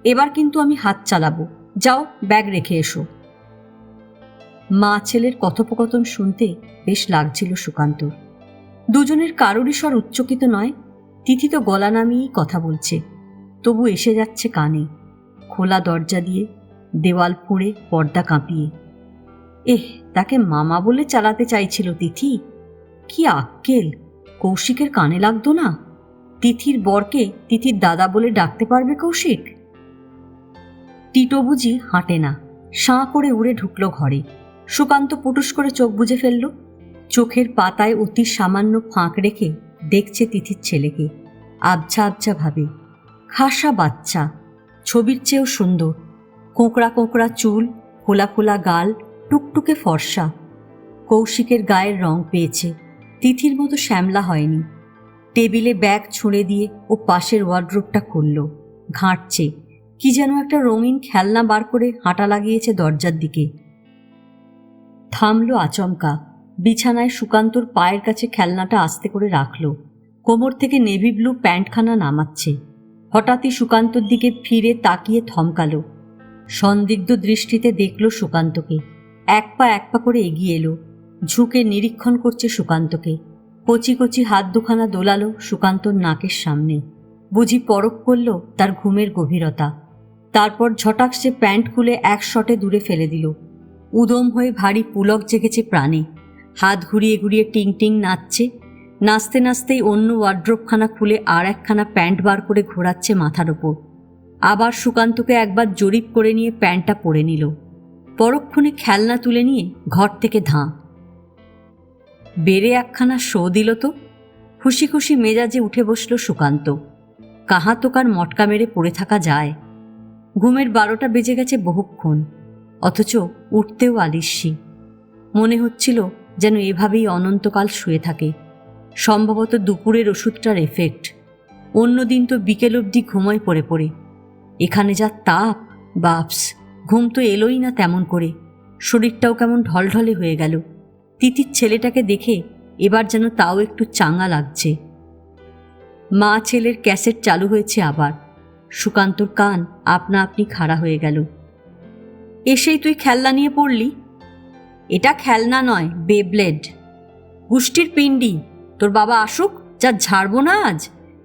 এবার কিন্তু আমি হাত চালাবো। যাও, ব্যাগ রেখে এসো। মা ছেলের কথোপকথন শুনতে বেশ লাগছিল সুকান্তর। দুজনের কারোরই স্বর উচ্চকিত নয়। তিথি তো গলা নামিয়েই কথা বলছে, তবু এসে যাচ্ছে কানে। খোলা দরজা দিয়ে, দেওয়াল ফুঁড়ে, পর্দা কাঁপিয়ে। তাকে মামা বলে চালাতে চাইছিল তিথি। কি আক্কেল! কৌশিকের কানে লাগতো না? তিথির বরকে তিথির দাদা বলে ডাকতে পারবে কৌশিক? টিটো বুঝি হাঁটে না, সাঁ করে উড়ে ঢুকল ঘরে। সুকান্ত পুটুস করে চোখ বুজে ফেলল। চোখের পাতায় অতি সামান্য ফাঁক রেখে দেখছে তিথির ছেলেকে, আবছা আবছা ভাবে। খাসা বাচ্চা, ছবির চেয়েও সুন্দর, কোঁকড়া কোঁকড়া চুল, ফোলা ফোলা গাল, টুকটুকে ফর্সা। কৌশিকের গায়ের রং পেয়েছে, তিথির মতো শ্যামলা হয়নি। টেবিলে ব্যাগ ছুঁড়ে দিয়ে ও পাশের ওয়ার্ড্রোবটা খুলল, ঘাঁটছে। কি যেন একটা রঙিন খেলনা বার করে হাঁটা লাগিয়েছে দরজার দিকে। থামল আচমকা। বিছানায় সুকান্তর পায়ের কাছে খেলনাটা আস্তে করে রাখল। কোমর থেকে নেভি ব্লু প্যান্টখানা নামাচ্ছে। হঠাৎই সুকান্তর দিকে ফিরে তাকিয়ে থমকালো। সন্দিগ্ধ দৃষ্টিতে দেখল সুকান্তকে। এক পা করে এগিয়ে এলো, ঝুঁকে নিরীক্ষণ করছে সুকান্তকে। কচি কচি হাত দুখানা দোলালো সুকান্তর নাকের সামনে। বুঝি পরখ করল তার ঘুমের গভীরতা। তারপর ঝটাক সে প্যান্ট খুলে এক শটে দূরে ফেলে দিল। উদম হয়ে ভারী পুলক জেগেছে প্রাণে। হাত ঘুরিয়ে ঘুরিয়ে টিং টিং নাচছে। নাচতে নাচতেই অন্য ওয়ার্ড্রোবখানা খুলে আর একখানা প্যান্ট বার করে ঘোরাচ্ছে মাথার ওপর। আবার সুকান্তকে একবার জরিপ করে নিয়ে প্যান্টটা পরে নিল। পরক্ষণে খেলনা তুলে নিয়ে ঘর থেকে ধাঁ। বেড়ে একখানা শো দিল তো। খুশি খুশি মেজাজে উঠে বসল সুকান্ত। কাহা তোকার মটকা মেরে পড়ে থাকা যায়? ঘুমের 12টা বেজে গেছে বহুক্ষণ, অথচ উঠতেও আলিস্যি। মনে হচ্ছিল যেন এভাবেই অনন্তকাল শুয়ে থাকে। সম্ভবত দুপুরের ওষুধটার এফেক্ট। অন্যদিন তো বিকেল অবধি ঘুমোয় পড়ে পড়ে। এখানে যা তাপ, বাপস, ঘুম তো এলোই না তেমন করে। শরীরটাও কেমন ঢলঢলে হয়ে গেল। তিথির ছেলেটাকে দেখে এবার যেন তাও একটু চাঙা লাগছে। মা ছেলের ক্যাসেট চালু হয়েছে আবার। সুকান্তর কান আপনা আপনি খাড়া হয়ে গেল। এসেই তুই খেলনা নিয়ে পড়লি? এটা খেলনা নয়, বেব্লেড। গুষ্টির পিণ্ডি, তোর বাবা আসুক, যা ঝাড়বো না আজ।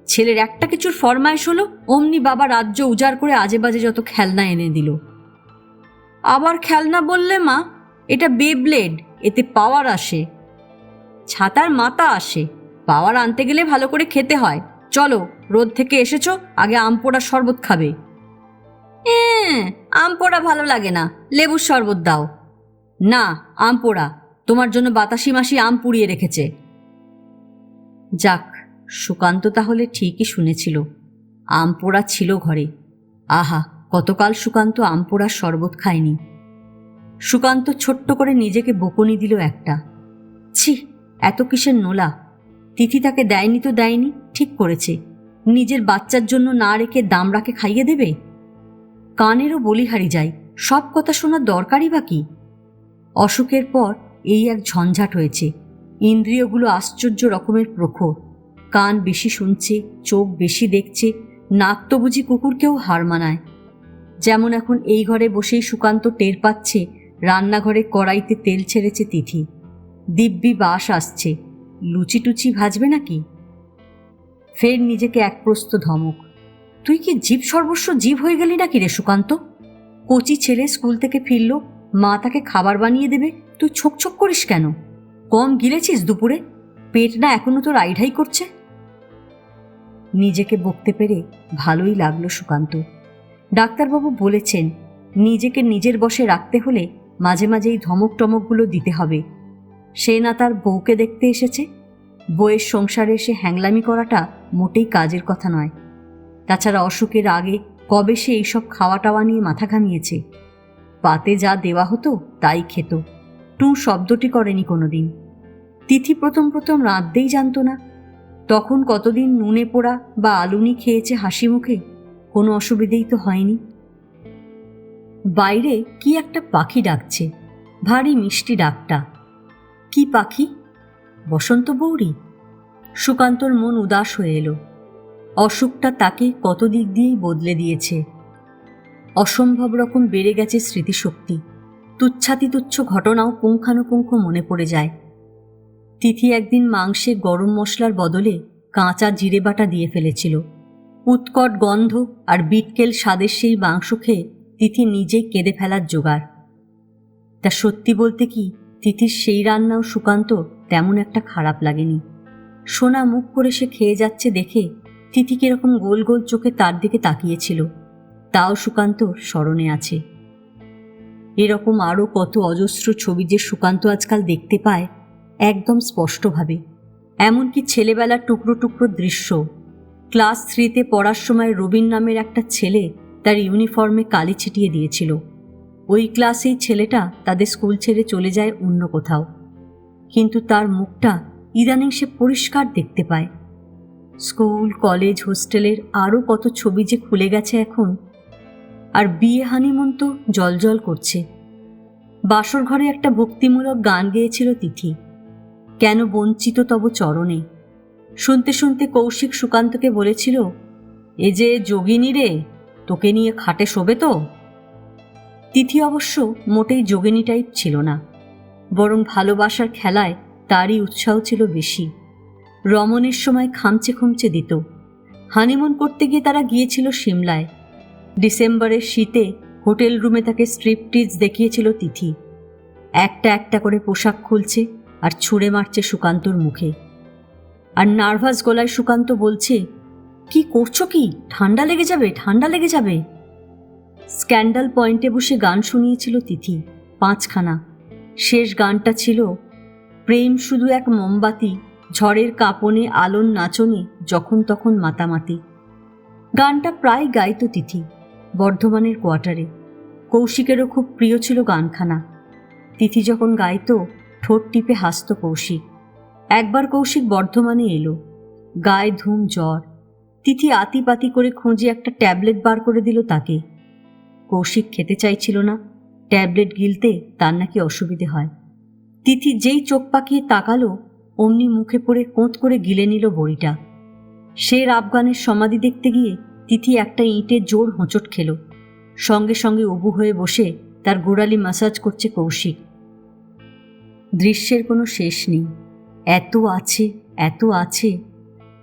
ছেলের একটা কিছুর ফরমায়েশ হলো, অমনি বাবা রাজ্য উজাড় করে আজে বাজে যত খেলনা এনে দিল। আবার খেলনা বললে মা? এটা বেব্লেড, এতে পাওয়ার আসে। ছাতার মাথা আসে। পাওয়ার আনতে গেলে ভালো করে খেতে হয়। চলো, রোদ থেকে এসেছো, আগে আম পোড়া শরবত খাবে। আম পোড়া ভালো লাগে না, লেবুর শরবত দাও। না, আম পোড়া। তোমার জন্য বাতাসি মাসি আম পুড়িয়ে রেখেছে। যাক, সুকান্ত তাহলে ঠিকই শুনেছিল। আম পোড়া ছিল ঘরে। আহা, কতকাল সুকান্ত আম পোড়ার শরবত খায়নি। সুকান্ত ছোট্ট করে নিজেকে বকুনি দিল একটা। ছি, এত কিসের নোলা। তিথি তাকে দেয়নি তো দেয়নি, ঠিক করেছে। নিজের বাচ্চার জন্য না রেখে দামড়াকে খাইয়ে দেবে? কানেরও বলিহারি যায়, সব কথা শোনার দরকারই বা কি? অসুখের পর এই এক ঝঞ্ঝাট হয়েছে। ইন্দ্রিয়গুলো আশ্চর্য রকমের প্রখর। কান বেশি শুনছে, চোখ বেশি দেখছে, নাক তো বুঝি কুকুরকেও হার মানায়। যেমন এখন এই ঘরে বসেই সুকান্ত টের পাচ্ছে রান্নাঘরে কড়াইতে তেল ছেড়েছে তিথি। দিব্যি বাস আসছে। লুচি টুচি ভাজবে নাকি? ফের নিজেকে এক প্রস্ত ধমক। তুই কি জীব সর্বস্ব জীব হয়ে গেলি নাকি রে সুকান্ত? কচি ছেলে স্কুল থেকে ফিরল, মা তাকে খাবার বানিয়ে দেবে, তুই ছোক ছোক করিস কেন? কম গিলেছিস দুপুরে? পেট না এখনো তোর আইঢাই করছে? নিজেকে বকতে পেরে ভালোই লাগলো সুকান্ত। ডাক্তারবাবু বলেছেন নিজেকে নিজের বশে রাখতে হলে মাঝে মাঝেই ধমক টমকগুলো দিতে হবে। সে না তার বউকে দেখতে এসেছে। বউয়ের সংসারে এসে হ্যাংলামি করাটা মোটেই কাজের কথা নয়। তাছাড়া অসুখের আগে কবে সে এইসব খাওয়া টাওয়া নিয়ে মাথা ঘামিয়েছে? পাতে যা দেওয়া হতো তাই খেত, টু শব্দটি করেনি কোনোদিন। তিথি প্রথম প্রথম রাঁধতেই জানত না। তখন কতদিন নুনে পোড়া বা আলুনি খেয়েছে হাসি মুখে, কোনো অসুবিধেই তো হয়নি। বাইরে কি একটা পাখি ডাকছে, ভারী মিষ্টি ডাকটা। কি পাখি? বসন্ত বৌরি? সুকান্তর মন উদাস হয়ে এলো। অসুখটা তাকে কত দিক দিয়েই বদলে দিয়েছে। অসম্ভব রকম বেড়ে গেছে স্মৃতিশক্তি। তুচ্ছাতিতুচ্ছ ঘটনাও পুঙ্খানুপুঙ্খ মনে পড়ে যায়। তিথি একদিন মাংসে গরম মশলার বদলে কাঁচা জিরে বাটা দিয়ে ফেলেছিল। উৎকট গন্ধ আর বিটকেল স্বাদের সেই মাংস খেয়ে তিথি নিজেই কেঁদে ফেলার জোগাড়। তা সত্যি বলতে কি, তিথির সেই রান্নাও সুকান্ত তেমন একটা খারাপ লাগেনি। সোনা মুখ করে সে খেয়ে যাচ্ছে দেখে তিথি কিরকম গোল গোল চোখে তার দিকে তাকিয়েছিল, তাও সুকান্তর স্মরণে আছে। এরকম আরও কত অজস্র ছবি যে সুকান্ত আজকাল দেখতে পায় একদম স্পষ্টভাবে, এমনকি ছেলেবেলার টুকরো টুকরো দৃশ্য। ক্লাস 3-তে পড়ার সময় রবিন নামের একটা ছেলে তার ইউনিফর্মে কালি ছিটিয়ে দিয়েছিল। ওই ক্লাসেই ছেলেটা তাদের স্কুল ছেড়ে চলে যায় অন্য কোথাও, কিন্তু তার মুখটা ইদানিং সে পরিষ্কার দেখতে পায়। স্কুল, কলেজ, হোস্টেলের আরও কত ছবি যে খুলে গেছে এখন। আর বিয়ে হানিমুন তো জলজল করছে। বাসর ঘরে একটা ভক্তিমূলক গান গেয়েছিল তিথি, কেন বঞ্চিত তব চরণে। শুনতে শুনতে কৌশিক সুকান্তকে বলেছিল, এ যে যোগিনী রে, তোকে নিয়ে খাটে শোবে তো। তিথি অবশ্য মোটেই যোগিনী টাইপ ছিল না, বরং ভালোবাসার খেলায় তারই উৎসাহ ছিল বেশি। রমণের সময় খামচে খুমচে দিত। হানিমুন করতে গিয়ে তারা গিয়েছিল সিমলায়। ডিসেম্বরের শীতে হোটেল রুমে তাকে স্ট্রিপটিজ দেখিয়েছিল তিথি। একটা একটা করে পোশাক খুলছে আর ছুঁড়ে মারছে সুকান্তর মুখে। আর নার্ভাস গলায় সুকান্ত বলছে, কি করছো কি, ঠান্ডা লেগে যাবে, ঠান্ডা লেগে যাবে। স্ক্যান্ডাল পয়েন্টে বসে গান শুনিয়েছিল তিথি 5খানা। শেষ গানটা ছিল, প্রেম শুধু এক মোমবাতি, ঝড়ের কাঁপনে আলোর নাচনে যখন তখন মাতামাতি। গানটা প্রায় গাইতো তিথি বর্ধমানের কোয়ার্টারে। কৌশিকেরও খুব প্রিয় ছিল গানখানা। তিথি যখন গাইতো ঠোঁট টিপে হাসত কৌশিক। একবার কৌশিক বর্ধমানে এলো, গায়ে ধুম জ্বর। তিথি আতিপাতি করে খুঁজে একটা ট্যাবলেট বার করে দিল তাকে। কৌশিক খেতে চাইছিল না, ট্যাবলেট গিলতে তার নাকি অসুবিধে হয়। তিথি যেই চোখ পাকিয়ে তাকালো, অমনি মুখে পড়ে কোঁত করে গিলে নিল বড়িটা। শের আফগানের সমাধি দেখতে গিয়ে তিথি একটা ইঁটে জোর হোঁচট খেল। সঙ্গে সঙ্গে উবু হয়ে বসে তার গোড়ালি ম্যাসাজ করছে কৌশিক। দৃশ্যের কোনো শেষ নেই, এত আছে, এত আছে।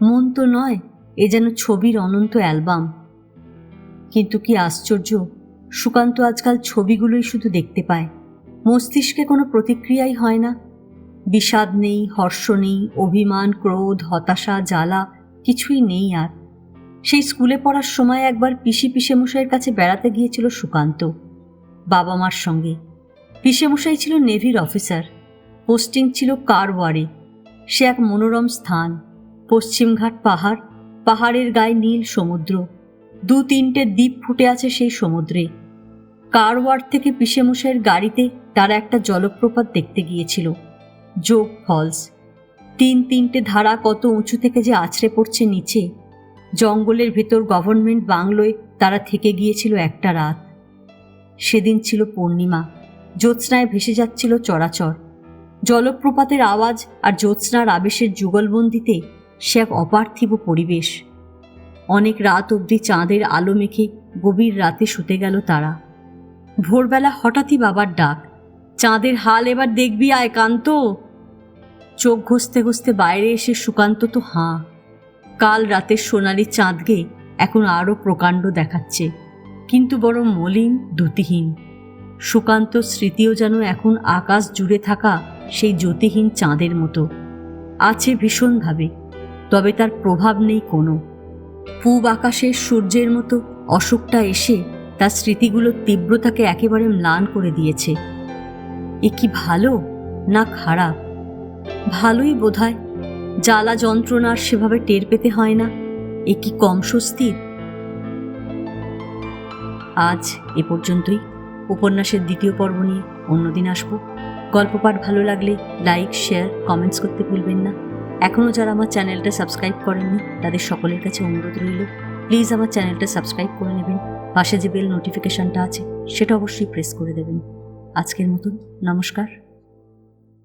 মন তো নয়, এ যেন ছবির অনন্ত অ্যালবাম। কিন্তু কি আশ্চর্য, সুকান্ত আজকাল ছবিগুলোই শুধু দেখতে পায়, মস্তিষ্কে কোনো প্রতিক্রিয়াই হয় না। বিষাদ নেই, হর্ষ নেই, অভিমান, ক্রোধ, হতাশা, জ্বালা কিছুই নেই আর। সেই স্কুলে পড়ার সময় একবার পিসেমশাইয়ের কাছে বেড়াতে গিয়েছিল সুকান্ত বাবা মার সঙ্গে। পিসেমশাই ছিল নেভির অফিসার, পোস্টিং ছিল কারওয়ারে। সে এক মনোরম স্থান, পশ্চিমঘাট পাহাড়, পাহাড়ের গায়ে নীল সমুদ্র, 2-3টে দ্বীপ ফুটে আছে সেই সমুদ্রে। কারওয়ার থেকে পিসেমশাইয়ের গাড়িতে তারা একটা জলপ্রপাত দেখতে গিয়েছিল, যোগ ফলস। 3-3টে ধারা কত উঁচু থেকে যে আছড়ে পড়ছে নিচে। জঙ্গলের ভেতর গভর্নমেন্ট বাংলোয় তারা থেকে গিয়েছিল একটা রাত। সেদিন ছিল পূর্ণিমা, জ্যোৎস্নায় ভেসে যাচ্ছিল চরাচর। জলপ্রপাতের আওয়াজ আর জ্যোৎস্নার আবেশের যুগলবন্দিতে সে এক অপার্থিব পরিবেশ। অনেক রাত অবধি চাঁদের আলো মেখে গভীর রাতে শুতে গেল তারা। ভোরবেলা হঠাৎই বাবার ডাক, চাঁদের হাল এবার দেখবি আয় কান্ত। চোখ ঘষতে ঘষতে বাইরে এসে সুকান্ত তো হাঁ। কাল রাতের সোনালি চাঁদকে এখন আরও প্রকাণ্ড দেখাচ্ছে, কিন্তু বড় মলিন, দ্যুতিহীন। সুকান্ত স্মৃতিও যেন এখন আকাশ জুড়ে থাকা সেই জ্যোতিহীন চাঁদের মতো আছে ভীষণভাবে, তবে তার প্রভাব নেই কোনো। পূব আকাশের সূর্যের মতো অশোকটা এসে তার স্মৃতিগুলোর তীব্রতাকে একেবারে ম্লান করে দিয়েছে। এ কি ভালো না খারাপ? ভালোই বোধহয়। জ্বালা যন্ত্রণার সেভাবে টের পেতে হয় না। এ কি কম স্বস্তির? আজ এ পর্যন্তই। উপন্যাসের 2য় পর্ব নিয়ে অন্যদিন আসবো। গল্প পাঠ ভালো লাগলে লাইক, শেয়ার, কমেন্টস করতে ভুলবেন না। এখনও যারা আমার চ্যানেলটা সাবস্ক্রাইব করেননি তাদের সকলের কাছে অনুরোধ রইল, প্লিজ আমার চ্যানেলটা সাবস্ক্রাইব করে নেবেন। পাশে যে বেল নোটিফিকেশনটা আছে সেটা অবশ্যই প্রেস করে দেবেন। আজকের মতন নমস্কার।